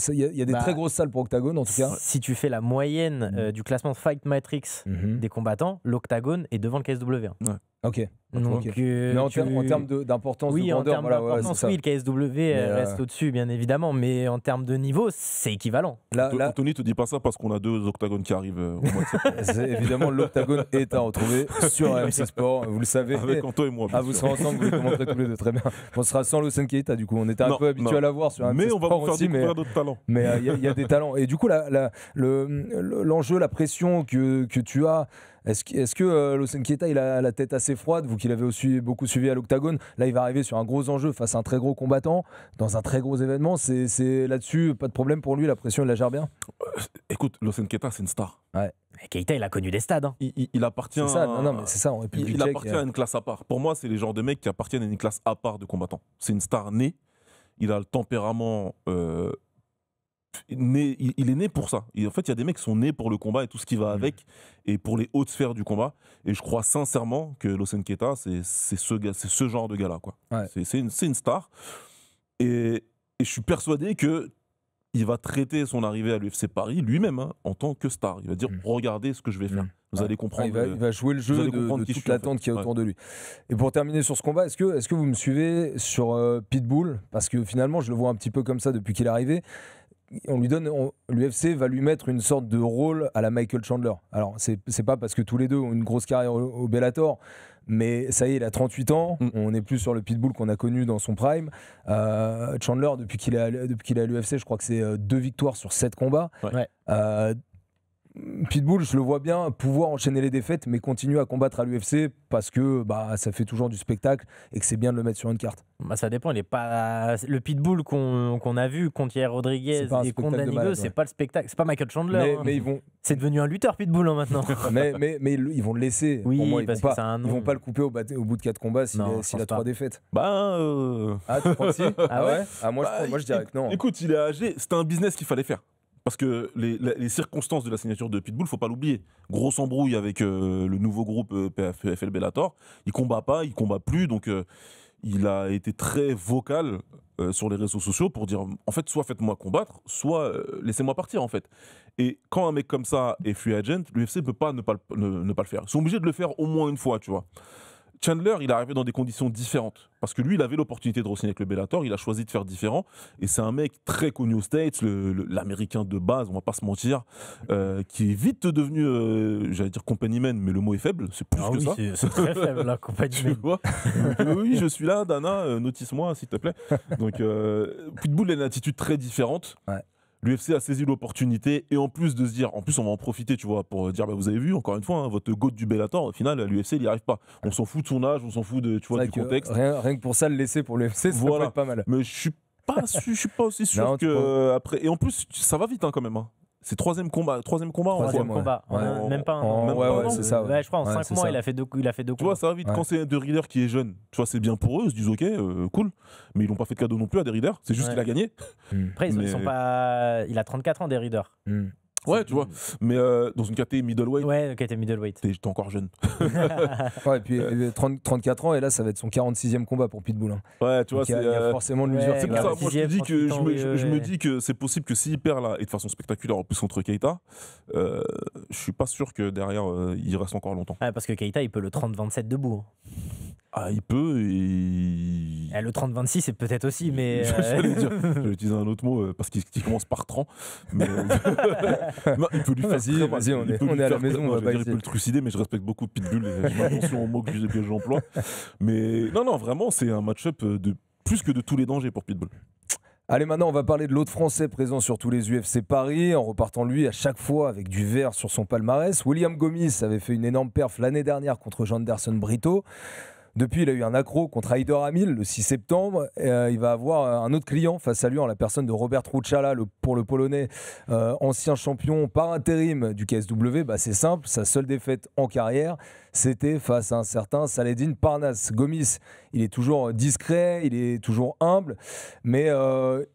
il y a des très grosses salles pour Octagone en tout cas. Si tu fais la moyenne du classement Fight Matrix des combattants, l'Octagone est devant le KSW. Ouais. Ok. Donc, mais en termes d'importance, oui, de grandeur, en termes d'importance, oui, le KSW reste au-dessus, bien évidemment, mais en termes de niveau, c'est équivalent. Anthony te dit pas ça parce qu'on a 2 octagones qui arrivent au mois de septembre. Évidemment, l'octagone est à retrouver sur AMC Sport, vous le savez. Avec Anto et moi. Vous serez ensemble, vous les commenterez tous les deux, très bien. On sera sans Lawson Keita, du coup, on était un peu habitué à la voir sur AMC mais Sport on va vous faire aussi, découvrir d'autres talents. Mais il y a des talents. Et du coup, l'enjeu, la pression que tu as. Est-ce que Lawson Keita, il a la tête assez froide, vous qui l'avez aussi beaucoup suivi à l'Octagone? Là, il va arriver sur un gros enjeu face à un très gros combattant, dans un très gros événement. C'est là-dessus, pas de problème pour lui, la pression, il la gère bien? Écoute, Lawson Keita, c'est une star. Ouais. Keita, il a connu des stades. Hein. Il appartient. C'est ça, non, mais c'est ça, en République il tchèque, appartient à une classe à part. Pour moi, c'est les genres de mecs qui appartiennent à une classe à part de combattants. C'est une star née. Il a le tempérament. Il est né pour ça. En fait, il y a des mecs qui sont nés pour le combat et tout ce qui va avec, et pour les hautes sphères du combat. Et je crois sincèrement que Lawson Keita, c'est ce genre de gars-là, quoi. Ouais. C'est une star. Et je suis persuadé que il va traiter son arrivée à l'UFC Paris lui-même en tant que star. Il va dire regardez ce que je vais faire. Vous allez comprendre. Il va jouer le jeu de toute l'attente qu'il y a autour de lui. Et pour terminer sur ce combat, est-ce que vous me suivez sur Pitbull? Parce que finalement, je le vois un petit peu comme ça depuis qu'il est arrivé. L'UFC va lui mettre une sorte de rôle à la Michael Chandler. Alors, c'est pas parce que tous les deux ont une grosse carrière au Bellator, mais ça y est, il a 38 ans. On n'est plus sur le Pitbull qu'on a connu dans son prime. Chandler, depuis qu'il est à l'UFC, je crois que c'est 2 victoires sur 7 combats. Ouais. Pitbull, je le vois bien pouvoir enchaîner les défaites, mais continuer à combattre à l'UFC parce que ça fait toujours du spectacle et que c'est bien de le mettre sur une carte. Ça dépend, il est pas le Pitbull qu'on a vu contre Yair Rodriguez et contre Danny Gue, c'est pas le spectacle, c'est pas Michael Chandler. Mais c'est devenu un lutteur Pitbull maintenant. mais ils vont le laisser. Oui, pour moi, parce que c'est un nom. Ils vont pas le couper au bout de 4 combats s'il a 3 défaites. Ah, tu crois que si? Ah ouais? Moi je dirais que non. Écoute, il est âgé, c'était un business qu'il fallait faire. Parce que les circonstances de la signature de Pitbull, faut pas l'oublier. Grosse embrouille avec le nouveau groupe PFL Bellator. Il combat pas, il combat plus, donc il a été très vocal sur les réseaux sociaux pour dire en fait, soit faites-moi combattre, soit laissez-moi partir en fait. Et quand un mec comme ça est free agent, l'UFC ne peut pas ne pas le faire. Ils sont obligés de le faire au moins une fois, tu vois. Chandler, il est arrivé dans des conditions différentes. Parce que lui, il avait l'opportunité de re-signer avec le Bellator. Il a choisi de faire différent. Et c'est un mec très connu aux States, l'américain de base, on va pas se mentir, qui est vite devenu, j'allais dire compagnie man, mais le mot est faible. C'est plus que ça. C'est très faible, la compagnie man. Oui, je suis là, Dana, notice-moi, s'il te plaît. Donc, Pitbull a une attitude très différente. Ouais. L'UFC a saisi l'opportunité et en plus de se dire, en plus on va en profiter, tu vois, pour dire, vous avez vu, encore une fois, votre GOAT du Bellator, au final, l'UFC, il n'y arrive pas. On s'en fout de son âge, on s'en fout du contexte. Rien que pour ça, le laisser pour l'UFC, ça peut être pas mal. Mais je suis pas aussi sûr que après. Et en plus, ça va vite quand même. C'est troisième combat même pas ouais, c'est ça. Ouais, je crois en 5 mois, il a fait deux combats. Tu vois, ça va vite. Quand c'est un de Reader qui est jeune, tu vois, c'est bien pour eux, ils se disent ok, cool. Mais ils n'ont pas fait de cadeau non plus à des Reader, c'est juste qu'il a gagné. Après, ils sont pas. Il a 34 ans, des Reader. Ouais, tu vois. Mais dans une catégorie middleweight. Ouais, catégorie middleweight. T'es encore jeune. Ouais, et puis 34 ans, et là, ça va être son 46e combat pour Pitbull. Ouais, tu vois, il y a forcément de l'usure. C'est pour ça, moi, je me dis que c'est possible que s'il perd là, et de façon spectaculaire en plus contre Keita, je suis pas sûr que derrière, il reste encore longtemps. Ouais, parce que Keita, il peut le 30-27 debout. Ah, il peut, et... Le 30-26, c'est peut-être aussi, mais... J'allais utiliser un autre mot, parce qu'il commence par 30, mais... non, il peut lui faire Vas-y, on est à la maison, on va pas il peut le trucider, mais je respecte beaucoup Pitbull, et je fais attention aux mots que j'emploie. Mais non, vraiment, c'est un match-up de plus que de tous les dangers pour Pitbull. Allez, maintenant, on va parler de l'autre Français présent sur tous les UFC Paris, en repartant lui à chaque fois avec du vert sur son palmarès. William Gomis avait fait une énorme perf l'année dernière contre Janderson Brito. Depuis, il a eu un accro contre Haider Hamil le 6 septembre. Il va avoir un autre client face à lui en la personne de Robert Ruchala, pour le Polonais, ancien champion par intérim du KSW. C'est simple, sa seule défaite en carrière, c'était face à un certain Saladin Parnasse. Gomis, il est toujours discret, il est toujours humble, mais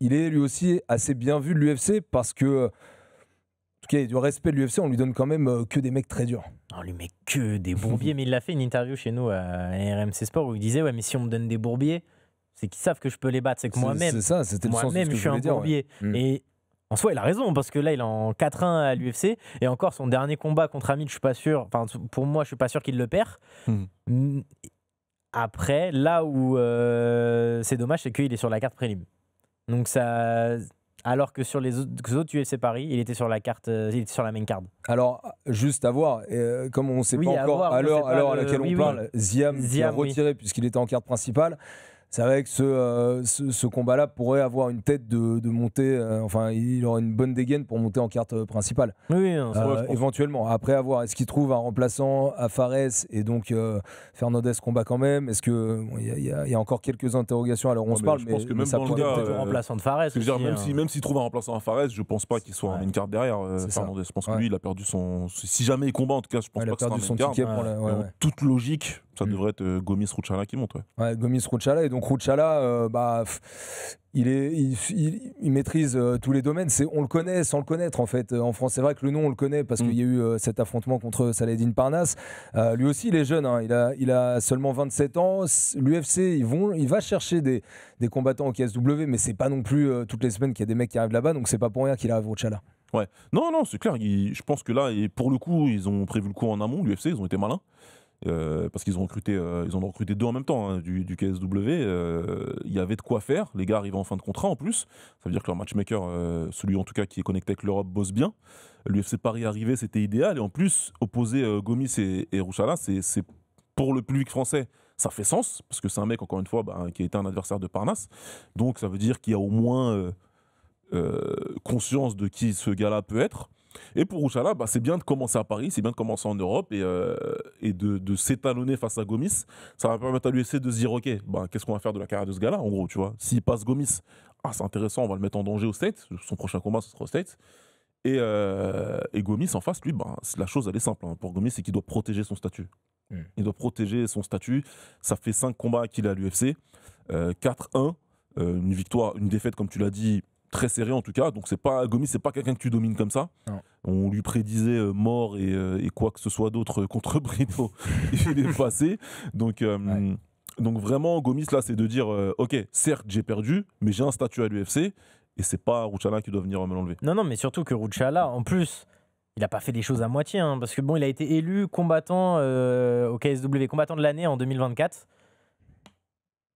il est lui aussi assez bien vu de l'UFC parce que tout cas, il y a du respect de l'UFC, on lui donne quand même que des mecs très durs. On lui met que des bourbiers, mais il a fait une interview chez nous à RMC Sport où il disait ouais, mais si on me donne des bourbiers, c'est qu'ils savent que je peux les battre, c'est que moi-même, C'est ça, c'était le sens de ce moi-même, que je suis un voulais dire. bourbier. Ouais. Et en soi, il a raison parce que là, il est en 4-1 à l'UFC et encore son dernier combat contre Hamid, je suis pas sûr. Enfin, pour moi, je suis pas sûr qu'il le perd. Après, là où c'est dommage, c'est qu'il est sur la carte prélim. Donc ça. Alors que sur les autres UFC Paris, il était sur la carte, il était sur la main card. Alors, juste à voir, comme on ne sait Oui, pas à encore, voir, à on l'heure sait pas à laquelle on parle, Ziam qui a retiré puisqu'il était en carte principale. C'est vrai que ce combat-là pourrait avoir une tête de monter, enfin, il aura une bonne dégaine pour monter en carte principale. Oui, non, éventuellement. Après, à voir, est-ce qu'il trouve un remplaçant à Fares et donc Fernandez combat quand même? Est-ce que il y a encore quelques interrogations à l'heure où on se parle, je pense que mais même ça dans pourrait le cas, peut-être le remplaçant de Fares. Même s'il trouve un remplaçant à Fares, je pense pas qu'il soit en une carte derrière Fernandez. Je pense que lui, il a perdu son. Si jamais il combat, en tout cas, je pense pas que c'est un son main ticket card. pour En toute logique, ça devrait être Gomis Ruchala qui monte. Ouais, Gomis Ruchala, et donc Ruchala, il maîtrise tous les domaines. On le connaît sans le connaître en fait. En France, c'est vrai que le nom on le connaît parce qu'il y a eu cet affrontement contre Saladin Parnasse. Lui aussi, il est jeune. Hein. Il a seulement 27 ans. L'UFC, il va chercher des combattants au KSW, mais c'est pas non plus toutes les semaines qu'il y a des mecs qui arrivent là-bas. Donc c'est pas pour rien qu'il arrive Ruchala. Ouais. Non, c'est clair. Je pense que là, et pour le coup, ils ont prévu le coup en amont. L'UFC, ils ont été malins. Parce qu'ils ont recruté deux en même temps du KSW. Il y avait de quoi faire. Les gars arrivaient en fin de contrat en plus. Ça veut dire que leur matchmaker, celui en tout cas qui est connecté avec l'Europe, bosse bien. L'UFC Paris arrivé, c'était idéal. Et en plus, opposer Gomis et Ruchala, c'est pour le public français, ça fait sens. Parce que c'est un mec, encore une fois, qui a été un adversaire de Parnasse. Donc ça veut dire qu'il y a au moins conscience de qui ce gars-là peut être. Et pour Ruchala, c'est bien de commencer à Paris, c'est bien de commencer en Europe et de s'étalonner face à Gomis. Ça va permettre à l'UFC de se dire ok, qu'est-ce qu'on va faire de la carrière de ce gars-là en gros, tu vois. S'il passe Gomis, c'est intéressant, on va le mettre en danger aux States. Son prochain combat, ce sera aux States. Et Gomis en face, lui, la chose elle est simple. Pour Gomis, c'est qu'il doit protéger son statut. Il doit protéger son statut. Ça fait 5 combats qu'il a à l'UFC. 4-1, une défaite comme tu l'as dit, très serré en tout cas, donc Gomis c'est pas quelqu'un que tu domines comme ça. Non. On lui prédisait mort et quoi que ce soit d'autre contre Brito, il est passé. Donc vraiment Gomis là c'est de dire ok, certes j'ai perdu, mais j'ai un statut à l'UFC et c'est pas Ruchala qui doit venir me l'enlever. Non, mais surtout que Ruchala en plus il a pas fait des choses à moitié parce que il a été élu combattant au KSW, combattant de l'année en 2024.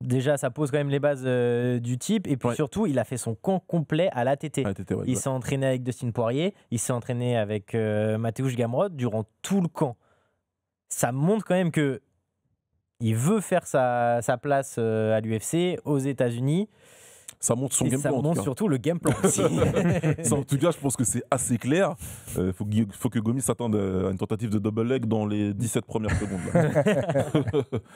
Déjà, ça pose quand même les bases du type. Et puis surtout, il a fait son camp complet à l'ATT. Il s'est entraîné avec Dustin Poirier, il s'est entraîné avec Mateusz Gamrot durant tout le camp. Ça montre quand même que il veut faire sa place à l'UFC, aux États-Unis. Ça montre son game plan. Ça montre surtout le game plan aussi. Ça, en tout cas, je pense que c'est assez clair. Faut que Gomis s'attende à une tentative de double leg dans les 17 premières secondes. Là.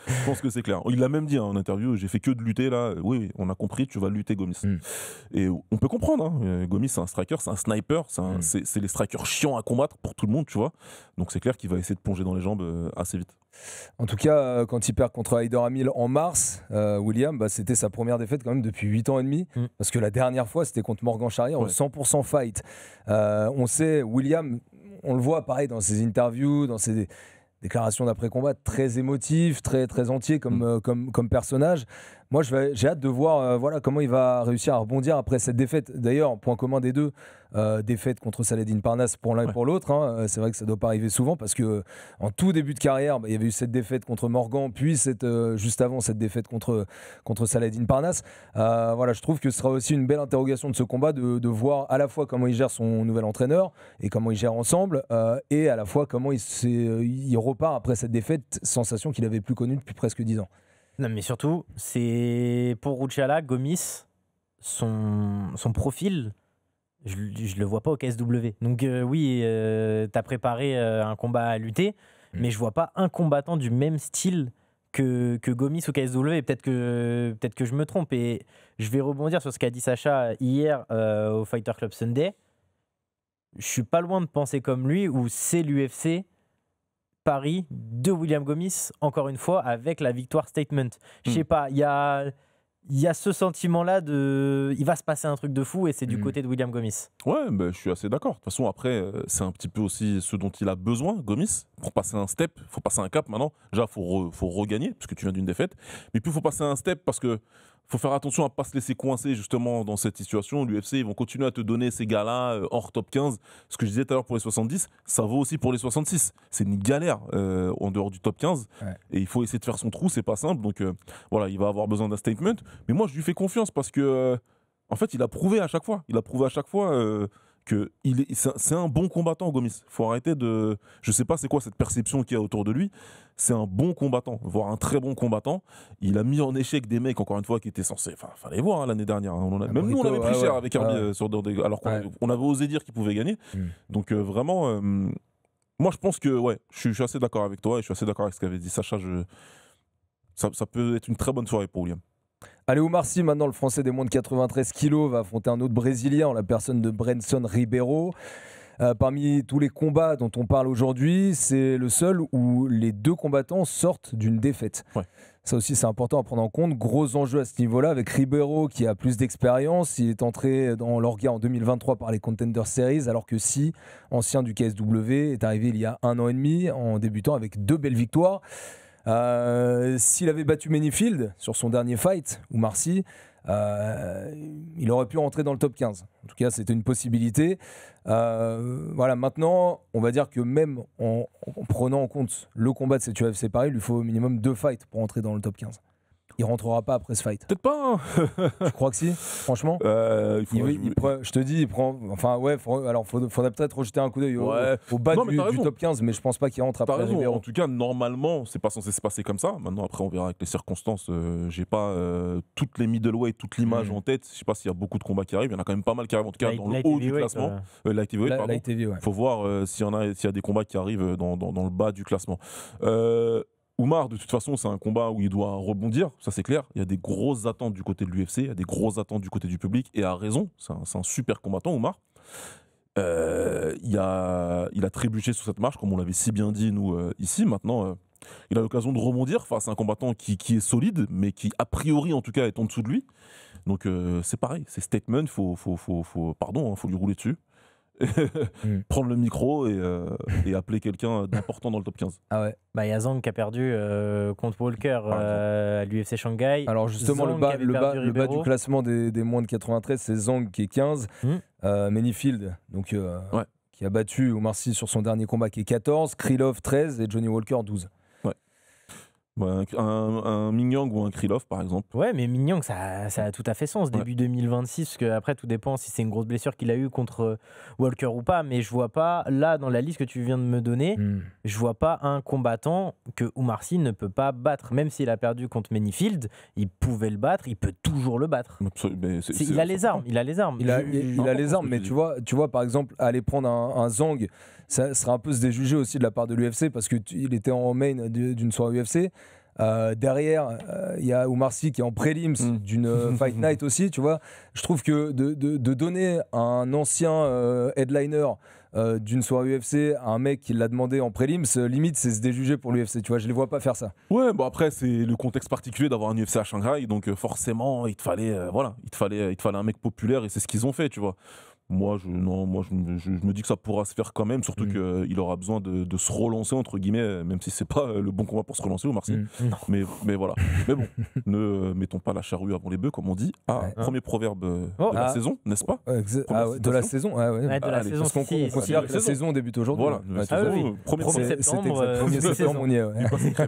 Je pense que c'est clair. Il l'a même dit en interview, j'ai fait que de lutter là. Oui, on a compris, tu vas lutter Gomis. Et on peut comprendre. Gomis, c'est un striker, c'est un sniper. C'est les strikers chiants à combattre pour tout le monde, tu vois. Donc c'est clair qu'il va essayer de plonger dans les jambes assez vite. En tout cas, quand il perd contre Haider Hamil en mars, William, c'était sa première défaite quand même depuis 8 ans et demi. Parce que la dernière fois, c'était contre Morgan Charrière au 100% fight. On sait, William, on le voit pareil dans ses interviews, dans ses déclarations d'après-combat, très émotif, très, très entier comme personnage. Moi, j'ai hâte de voir comment il va réussir à rebondir après cette défaite. D'ailleurs, point commun des deux, défaite contre Saladin Parnasse pour l'un et pour l'autre. C'est vrai que ça ne doit pas arriver souvent parce que en tout début de carrière, il y avait eu cette défaite contre Morgan, puis juste avant cette défaite contre Saladin Parnasse. Je trouve que ce sera aussi une belle interrogation de ce combat, de voir à la fois comment il gère son nouvel entraîneur et comment ils gèrent ensemble, et à la fois comment il repart après cette défaite, sensation qu'il n'avait plus connue depuis presque 10 ans. Non, mais surtout, c'est pour Ruchala, Gomis, son profil, je le vois pas au KSW. Donc oui, t'as préparé un combat à lutter, mais je vois pas un combattant du même style que Gomis au KSW. Peut-être que je me trompe, et je vais rebondir sur ce qu'a dit Sacha hier au Fighter Club Sunday. Je suis pas loin de penser comme lui, où c'est l'UFC Paris de William Gomis, encore une fois, avec la victoire statement. Je sais pas, il y a il y a ce sentiment-là il va se passer un truc de fou et c'est du côté de William Gomis. Ouais, je suis assez d'accord. De toute façon, après, c'est un petit peu aussi ce dont il a besoin, Gomis, pour passer un step. Il faut passer un cap maintenant. Déjà, il faut regagner, parce que tu viens d'une défaite. Mais puis, il faut passer un step parce que faut faire attention à ne pas se laisser coincer justement dans cette situation. L'UFC, ils vont continuer à te donner ces gars-là hors top 15. Ce que je disais tout à l'heure pour les 70, ça vaut aussi pour les 66. C'est une galère en dehors du top 15. Ouais. Et il faut essayer de faire son trou, c'est pas simple. Donc voilà, il va avoir besoin d'un statement. Mais moi, je lui fais confiance parce que, en fait, il a prouvé à chaque fois. Que c'est un bon combattant, Gomis. Faut arrêter de... Je sais pas c'est quoi cette perception qu'il y a autour de lui. C'est un bon combattant, voire un très bon combattant. Il a mis en échec des mecs, encore une fois, qui étaient censés... Enfin, fallait voir l'année dernière. Même nous, on avait pris cher avec Herbie, alors qu'on avait osé dire qu'il pouvait gagner. Donc vraiment, moi je pense que je suis assez d'accord avec toi et je suis assez d'accord avec ce qu'avait dit Sacha. Ça peut être une très bonne soirée pour William. Allez, Oumar Sy, maintenant le Français des moins de 93 kilos, va affronter un autre Brésilien en la personne de Brandson Ribeiro. Parmi tous les combats dont on parle aujourd'hui, c'est le seul où les deux combattants sortent d'une défaite. Ouais. Ça aussi, c'est important à prendre en compte. Gros enjeu à ce niveau-là avec Ribeiro qui a plus d'expérience. Il est entré dans l'orga en 2023 par les Contender Series, alors que Sy, ancien du KSW, est arrivé il y a 1 an et demi en débutant avec 2 belles victoires. S'il avait battu Menifield sur son dernier fight, Oumar Sy, il aurait pu rentrer dans le top 15. En tout cas, c'était une possibilité. Voilà, maintenant, on va dire que même en prenant en compte le combat de cet UFC Paris, il lui faut au minimum 2 fights pour entrer dans le top 15. Il rentrera pas après ce fight. Peut-être pas. Tu crois que si? Franchement, je te dis, il prend. Enfin ouais. Alors faudrait peut-être rejeter un coup d'œil au bas du top 15, mais je pense pas qu'il rentre après. T'as raison. En tout cas, normalement, c'est pas censé se passer comme ça. Maintenant, après, on verra avec les circonstances. J'ai pas toutes les middleweight, toute l'image en tête. Je sais pas s'il y a beaucoup de combats qui arrivent. Il y en a quand même pas mal qui arrivent. En tout cas, dans le haut du classement. Light heavyweight, pardon. Faut voir s'il y a des combats qui arrivent dans le bas du classement. Oumar, de toute façon, c'est un combat où il doit rebondir, ça c'est clair. Il y a des grosses attentes du côté de l'UFC, il y a des grosses attentes du côté du public, et à raison, c'est un super combattant, Oumar. Il a trébuché sur cette marche, comme on l'avait si bien dit, nous, ici. Maintenant, il a l'occasion de rebondir face à un combattant qui est solide, mais qui, a priori, en tout cas, est en dessous de lui. Donc, c'est pareil, c'est statement, faut lui rouler dessus. Prendre le micro et appeler quelqu'un d'important dans le top 15. Ah ouais. Il y a Zhang qui a perdu contre Walker à l'UFC Shanghai. Alors justement, le bas du classement des moins de 93, c'est Zhang qui est 15. Menifield, donc, qui a battu Oumar Sy sur son dernier combat qui est 14, Krylov 13 et Johnny Walker 12. Un Mingyang ou un Krylov par exemple. Ouais, mais Mingyang ça a tout à fait sens début 2026, parce que après tout dépend si c'est une grosse blessure qu'il a eu contre Walker ou pas, mais je vois pas là dans la liste que tu viens de me donner, je vois pas un combattant que Oumar Sy ne peut pas battre, même s'il a perdu contre Menifield, il pouvait le battre, il peut toujours le battre. Il a les armes, il a les armes. Il a les armes, mais tu vois par exemple aller prendre un Zhang, ça serait un peu se déjuger aussi de la part de l'UFC parce que il était en main d'une soirée UFC. Derrière, il y a Oumar Sy qui est en prélims d'une Fight Night aussi, tu vois. Je trouve que de donner à un ancien headliner d'une soirée UFC à un mec qui l'a demandé en prélims, limite c'est se déjuger pour l'UFC, tu vois. Je les vois pas faire ça. Ouais, bon après c'est le contexte particulier d'avoir un UFC à Shanghai, donc forcément il te fallait un mec populaire et c'est ce qu'ils ont fait, tu vois. Moi, je me dis que ça pourra se faire quand même, surtout qu'il aura besoin de se relancer, entre guillemets, même si c'est pas le bon combat pour se relancer au Marseille. Mais voilà. Mais bon, ne mettons pas la charrue avant les bœufs, comme on dit. Premier proverbe de la saison, n'est-ce pas? De la saison, parce qu'on considère que la saison débute aujourd'hui. Voilà, 1er septembre, on y est.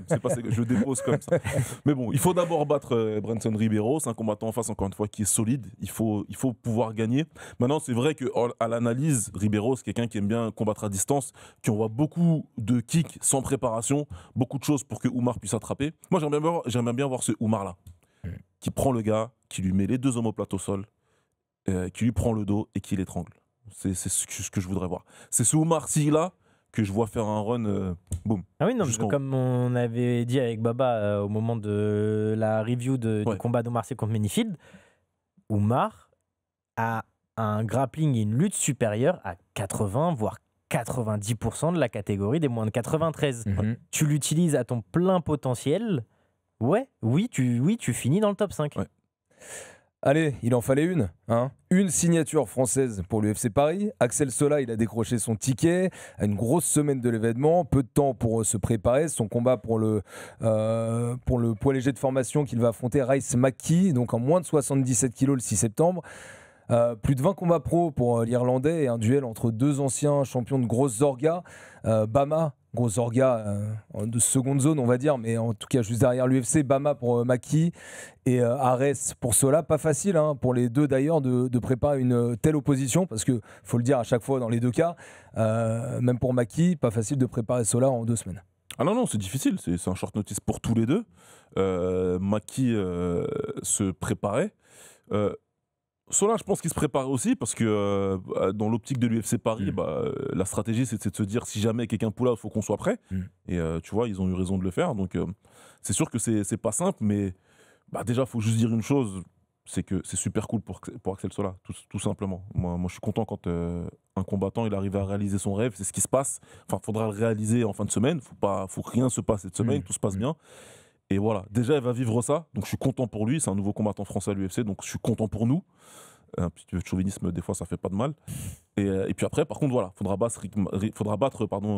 C'est pas je dépose comme ça. Mais bon, il faut d'abord battre Brandson Ribeiro, c'est un combattant en face, encore une fois, qui est solide. Il faut pouvoir gagner. Maintenant, c'est vrai qu'à l'analyse, Ribeiro, c'est quelqu'un qui aime bien combattre à distance, qui envoie beaucoup de kicks sans préparation, beaucoup de choses pour que Oumar puisse attraper. Moi, j'aimerais bien voir ce Oumar-là, qui prend le gars, qui lui met les 2 omoplates au sol, qui lui prend le dos et qui l'étrangle. C'est ce que je voudrais voir. C'est ce Oumar Sy-là que je vois faire un run, boum. Ah oui, non, comme on avait dit avec Baba au moment de la review du combat d'Oumar Sy contre Menifield, Oumar a un grappling et une lutte supérieure à 80 voire 90% de la catégorie des moins de 93. Tu l'utilises à ton plein potentiel, oui, tu finis dans le top 5. Allez, il en fallait une. Une signature française pour l'UFC Paris. Axel Sola, il a décroché son ticket à une grosse semaine de l'événement. Peu de temps pour se préparer. Son combat pour le poids léger de formation qu'il va affronter, Rice Maki, donc en moins de 77 kilos le 6 septembre. Plus de 20 combats pro pour l'Irlandais et un duel entre deux anciens champions de grosse Zorga. Bama, grosse Zorga de seconde zone, on va dire, mais en tout cas juste derrière l'UFC. Bama pour Maki et Ares pour Sola. Pas facile pour les deux d'ailleurs de préparer une telle opposition, parce qu'il faut le dire à chaque fois dans les deux cas, même pour Maki, pas facile de préparer Sola en 2 semaines. Ah non, c'est difficile, c'est un short notice pour tous les deux. Maki se préparait. Sola, je pense qu'il se préparait aussi parce que dans l'optique de l'UFC Paris, la stratégie c'est de se dire si jamais quelqu'un pull out, il faut qu'on soit prêt. Et tu vois, ils ont eu raison de le faire. Donc c'est sûr que c'est pas simple, mais déjà, il faut juste dire une chose, c'est que c'est super cool pour Axel Sola, tout simplement. Moi, je suis content quand un combattant il arrive à réaliser son rêve, c'est ce qui se passe. Enfin, il faudra le réaliser en fin de semaine, faut que rien se passe cette semaine, tout se passe bien. Et voilà, déjà, il va vivre ça, donc je suis content pour lui. C'est un nouveau combattant français à l'UFC, donc je suis content pour nous. Un petit peu de chauvinisme, des fois, ça fait pas de mal. Et puis après, par contre, voilà, faudra battre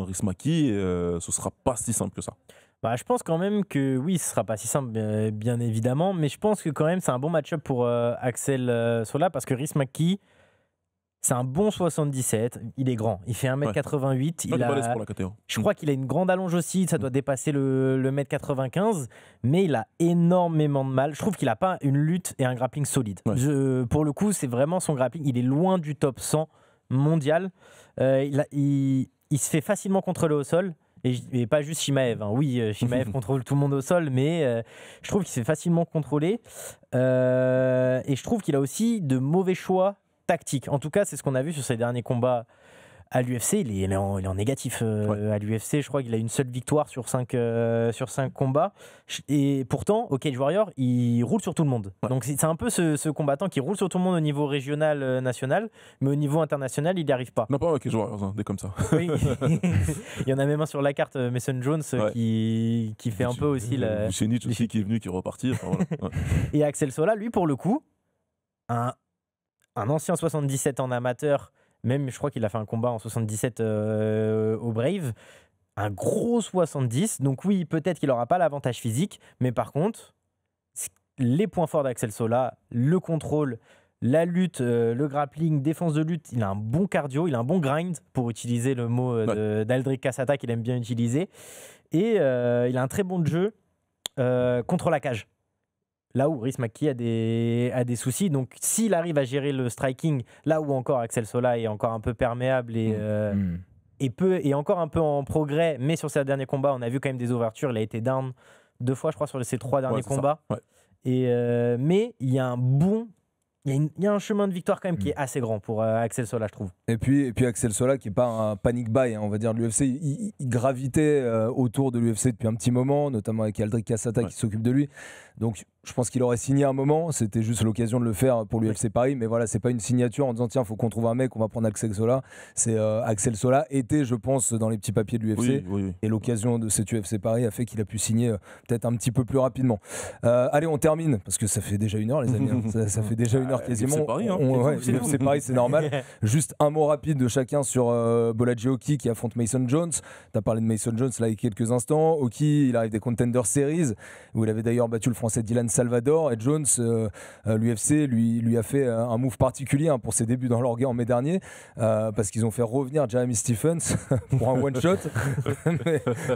Rice Maki, et ce sera pas si simple que ça. Je pense quand même que oui, ce sera pas si simple, bien évidemment, mais je pense que quand même c'est un bon match-up pour Axel Sola, parce que Rice Maki, c'est un bon 77, il est grand, il fait 1m88, il a, pour la catégorie. Je crois qu'il a une grande allonge aussi, ça doit dépasser le 1m95, mais il a énormément de mal. Je trouve qu'il n'a pas une lutte et un grappling solide. Pour le coup, c'est vraiment son grappling, il est loin du top 100 mondial. Il se fait facilement contrôler au sol. Et pas juste Chimaev. Oui, Chimaev contrôle tout le monde au sol, mais je trouve qu'il se fait facilement contrôler. Et je trouve qu'il a aussi de mauvais choix tactiques. En tout cas, c'est ce qu'on a vu sur ses derniers combats à l'UFC. Il est en négatif à l'UFC. Je crois qu'il a une seule victoire sur 5 combats. Et pourtant, au Cage Warrior, il roule sur tout le monde. Donc c'est un peu ce combattant qui roule sur tout le monde au niveau régional, national, mais au niveau international, il n'y arrive pas. Non, pas au Cage Warrior, des comme ça. Oui. Il y en a même un sur la carte, Mason Jones, qui fait un peu aussi la... Vucenic aussi qui est venu, qui est reparti. Voilà. Et Axel Sola, lui, pour le coup, un ancien 77 en amateur, même je crois qu'il a fait un combat en 77 au Brave, un gros 70, donc oui, peut-être qu'il n'aura pas l'avantage physique, mais par contre, les points forts d'Axel Sola, le contrôle, la lutte, le grappling, défense de lutte, il a un bon cardio, il a un bon grind, pour utiliser le mot d'Aldric Cassata qu'il aime bien utiliser, et il a un très bon jeu contre la cage. Là où Rice Maki a des soucis. Donc, s'il arrive à gérer le striking, là où encore Axel Sola est encore un peu perméable et encore un peu en progrès, mais sur ses derniers combats, on a vu quand même des ouvertures. Il a été down 2 fois, je crois, sur ses 3 derniers combats. Mais il y a il y a un chemin de victoire quand même qui est assez grand pour Axel Sola, je trouve. Et puis Axel Sola qui n'est pas un panic buy, on va dire, de l'UFC. Il gravitait autour de l'UFC depuis un petit moment, notamment avec Aldric Cassata qui s'occupe de lui. Donc je pense qu'il aurait signé un moment, c'était juste l'occasion de le faire pour l'UFC Paris, mais voilà, c'est pas une signature en disant tiens, faut qu'on trouve un mec, on va prendre Axel Sola. C'est Axel Sola était, je pense, dans les petits papiers de l'UFC, et l'occasion de cet UFC Paris a fait qu'il a pu signer peut-être un petit peu plus rapidement. Allez, on termine, parce que ça fait déjà 1 heure, les amis, ça fait déjà 1 heure quasiment. l'UFC Paris, l'UFC Paris, c'est normal. Juste un mot rapide de chacun sur Bolaji Oki qui affronte Mason Jones. Tu as parlé de Mason Jones là il y a quelques instants. Oki, il arrive des Contender Series, où il avait d'ailleurs battu le Français Dylan Salvador, et Jones, l'UFC lui a fait un move particulier pour ses débuts dans l'orga en mai dernier, parce qu'ils ont fait revenir Jeremy Stephens pour un one shot.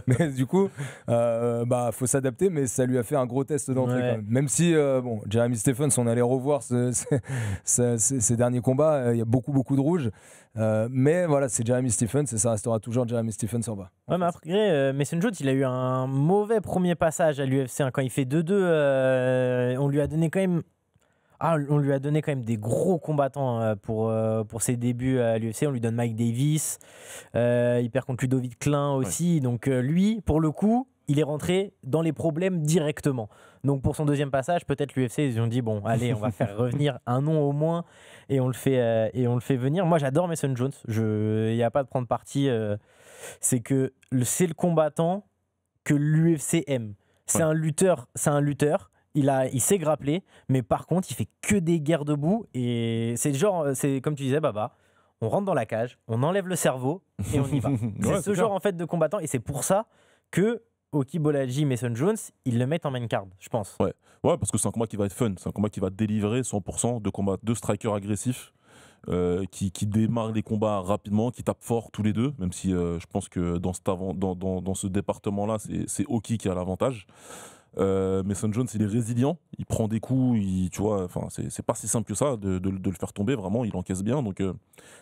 mais du coup, faut s'adapter, mais ça lui a fait un gros test d'entrée quand même. Même si Jeremy Stephens, on allait revoir ces derniers combats, il y a beaucoup de rouge, mais voilà, c'est Jeremy Stephens et ça restera toujours Jeremy Stephens en bas. Ouais, mais après, Mason Jones, il a eu un mauvais premier passage à l'UFC. Quand il fait 2-2, on lui a donné quand même des gros combattants pour ses débuts à l'UFC. On lui donne Mike Davis, il perd contre Ludovic Klein aussi. Donc lui, pour le coup, il est rentré dans les problèmes directement. Donc pour son deuxième passage, peut-être l'UFC, ils ont dit bon, allez, on va faire revenir un nom au moins et on le fait venir. Moi, j'adore Mason Jones. Il n'y a pas de prendre parti. C'est le combattant que l'UFC aime. C'est un lutteur. il sait grappler, mais par contre, il fait que des guerres debout. Et c'est comme tu disais, Baba, on rentre dans la cage, on enlève le cerveau et on y va. C'est ce genre en fait de combattant, et c'est pour ça que Oki Bolaji, Mason Jones, ils le mettent en main card, je pense. Ouais, parce que c'est un combat qui va être fun, c'est un combat qui va délivrer 100% de strikers agressifs. Qui démarrent les combats rapidement, qui tapent fort tous les deux, même si je pense que dans ce département-là, c'est Oki qui a l'avantage. Mason Jones, il est résilient, il prend des coups, tu vois, c'est pas si simple que ça de le faire tomber, vraiment, il encaisse bien, donc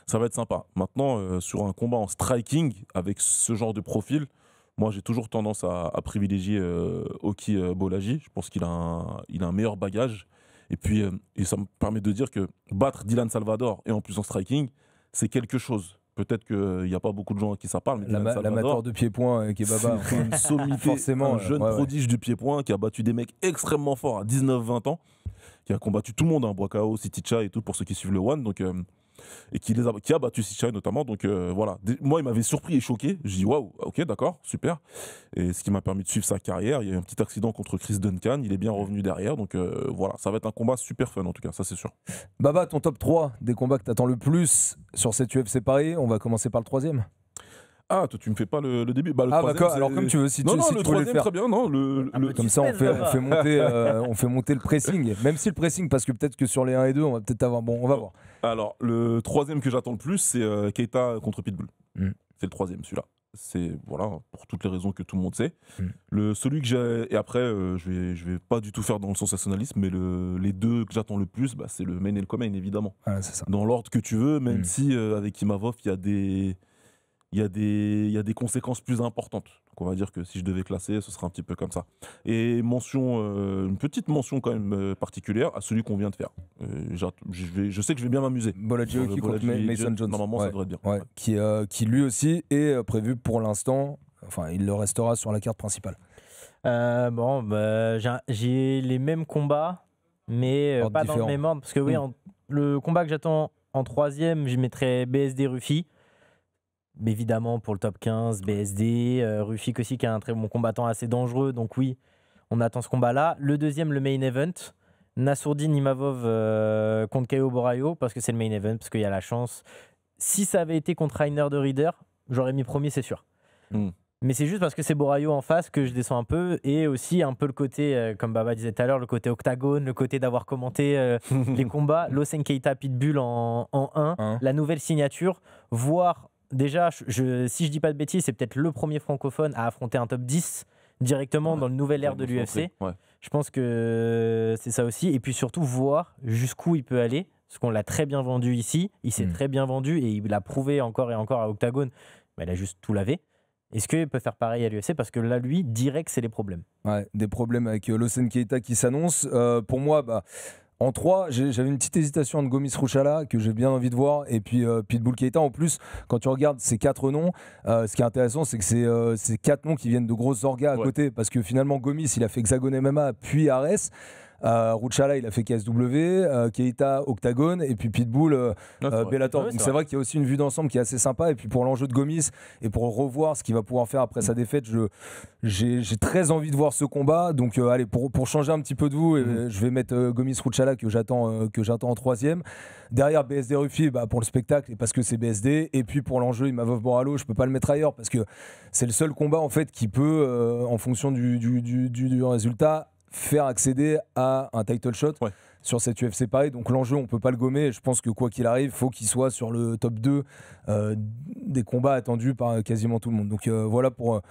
ça va être sympa. Maintenant, sur un combat en striking, avec ce genre de profil, moi j'ai toujours tendance à privilégier Oki Bolaji. Je pense qu'il a un meilleur bagage. Et puis, ça me permet de dire que battre Dylan Salvador et en plus en striking, c'est quelque chose. Peut-être qu'il n'y a pas beaucoup de gens à qui ça parle, mais Dylan Salvador, l'amateur de pied-point qui est Baba. C'est une sommité, forcément, un jeune prodige du pied-point qui a battu des mecs extrêmement forts à 19-20 ans, qui a combattu tout le monde, Boakao, Siticha et tout, pour ceux qui suivent le One. Donc, et qui a battu Siticha notamment. Donc voilà, moi il m'avait surpris et choqué. Je dis waouh, ok, d'accord, super. Et ce qui m'a permis de suivre sa carrière. Il y a eu un petit accident contre Chris Duncan, il est bien revenu derrière. Donc voilà, ça va être un combat super fun en tout cas, ça c'est sûr. Baba, ton top 3 des combats que t'attends le plus sur cette UFC Paris, on va commencer par le troisième. Ah, toi, tu me fais pas le début. Le d'accord, alors comme tu veux, si non, tu le veux le troisième, faire. très bien, non. Comme ça, on fait monter le pressing. Même si le pressing, parce que peut-être que sur les 1 et 2, on va peut-être avoir. Bon, on va voir. Alors, le troisième que j'attends le plus, c'est Keita contre Pitbull. C'est le troisième, celui-là. C'est, voilà, pour toutes les raisons que tout le monde sait. Celui que j'ai. Et après, je vais pas du tout faire dans le sensationnalisme, mais les deux que j'attends le plus, c'est le main et le co-main, évidemment. Ah, c'est ça. Dans l'ordre que tu veux, même si avec Imavov, il y a des conséquences plus importantes. Donc on va dire que si je devais classer, ce serait un petit peu comme ça. Et une petite mention quand même particulière à celui qu'on vient de faire. Je sais que je vais bien m'amuser. Bolaji qui contre Mason Jones. Normalement, ça devrait être bien. Ouais. Qui lui aussi est prévu pour l'instant. Enfin, il le restera sur la carte principale. J'ai les mêmes combats, mais pas dans le même ordre. Parce que le combat que j'attends en troisième, je mettrais BSD Rufi. Évidemment, pour le top 15, BSD, Rufik aussi qui est un très bon combattant assez dangereux, donc oui, on attend ce combat-là. Le deuxième, le main event, Nassourdine Imavov contre Caio Borraio, parce que c'est le main event, parce qu'il y a la chance. Si ça avait été contre Rainer de Rieder, j'aurais mis premier, c'est sûr. Mais c'est juste parce que c'est Borraio en face que je descends un peu, et aussi un peu le côté, comme Baba disait tout à l'heure, le côté octagone, le côté d'avoir commenté les combats, Losen Keita Pitbull en 1, la nouvelle signature, voire... Déjà, si je dis pas de bêtises, c'est peut-être le premier francophone à affronter un top 10 directement dans le nouvel ère de l'UFC. Je pense que c'est ça aussi. Et puis surtout, voir jusqu'où il peut aller. Parce qu'on l'a très bien vendu ici. Il s'est très bien vendu et il l'a prouvé encore et encore à Octagone. Mais il a juste tout lavé. Est-ce qu'il peut faire pareil à l'UFC? Parce que là, lui, direct, c'est les problèmes. Ouais, des problèmes avec Losen Keita qui s'annonce. Pour moi, en 3, j'avais une petite hésitation entre Gomis Ruchala, que j'ai bien envie de voir, et puis Pitbull Keita. En plus, quand tu regardes ces 4 noms, ce qui est intéressant, c'est que c'est 4 noms qui viennent de grosses orgas à côté, parce que finalement, Gomis, il a fait Hexagon MMA, puis Ares. Ruchala, il a fait KSW, Keita, Octagone, et puis Pitbull, Bellator. Donc c'est vrai qu'il y a aussi une vue d'ensemble qui est assez sympa. Et puis pour l'enjeu de Gomis, et pour revoir ce qu'il va pouvoir faire après sa défaite, j'ai très envie de voir ce combat. Donc allez, pour changer un petit peu de vous, je vais mettre Gomis Ruchala que j'attends en troisième. Derrière BSD Rufi, pour le spectacle et parce que c'est BSD. Et puis pour l'enjeu Imavov Borralo, je peux pas le mettre ailleurs parce que c'est le seul combat en fait qui peut, en fonction du résultat, faire accéder à un title shot sur cette UFC Paris. Donc l'enjeu, on peut pas le gommer. Je pense que quoi qu'il arrive, faut qu'il soit sur le top 2 des combats attendus par quasiment tout le monde. Donc voilà pour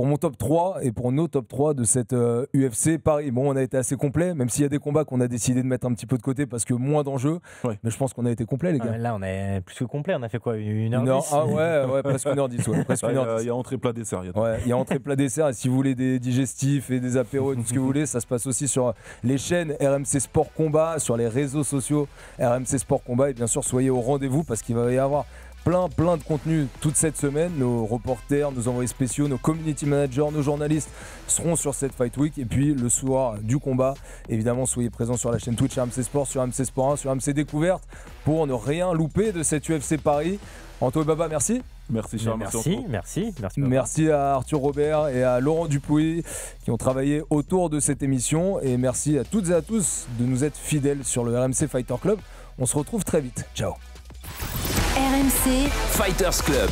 mon top 3 et pour nos top 3 de cette UFC Paris. Bon, on a été assez complet, même s'il y a des combats qu'on a décidé de mettre un petit peu de côté parce que moins d'enjeux. Mais je pense qu'on a été complet, les gars. Là, on est plus que complet. On a fait quoi, 1h10? Ah ouais, presque 1h10. Il y a entrée plat dessert. Il y a entrée plat dessert. Et si vous voulez des digestifs et des apéros et tout ce que vous voulez, ça se passe aussi sur les chaînes RMC Sport Combat, sur les réseaux sociaux RMC Sport Combat. Et bien sûr, soyez au rendez-vous parce qu'il va y avoir plein de contenu toute cette semaine. Nos reporters, nos envoyés spéciaux, nos community managers, nos journalistes seront sur cette Fight Week. Et puis le soir du combat, évidemment, soyez présents sur la chaîne Twitch RMC Sport, sur RMC Sport 1, sur RMC Découverte pour ne rien louper de cette UFC Paris. Anto et Baba, merci. Merci Charles, Merci. Merci à Arthur Robert et à Laurent Dupuis qui ont travaillé autour de cette émission. Et merci à toutes et à tous de nous être fidèles sur le RMC Fighter Club. On se retrouve très vite. Ciao. RMC Fighters Club.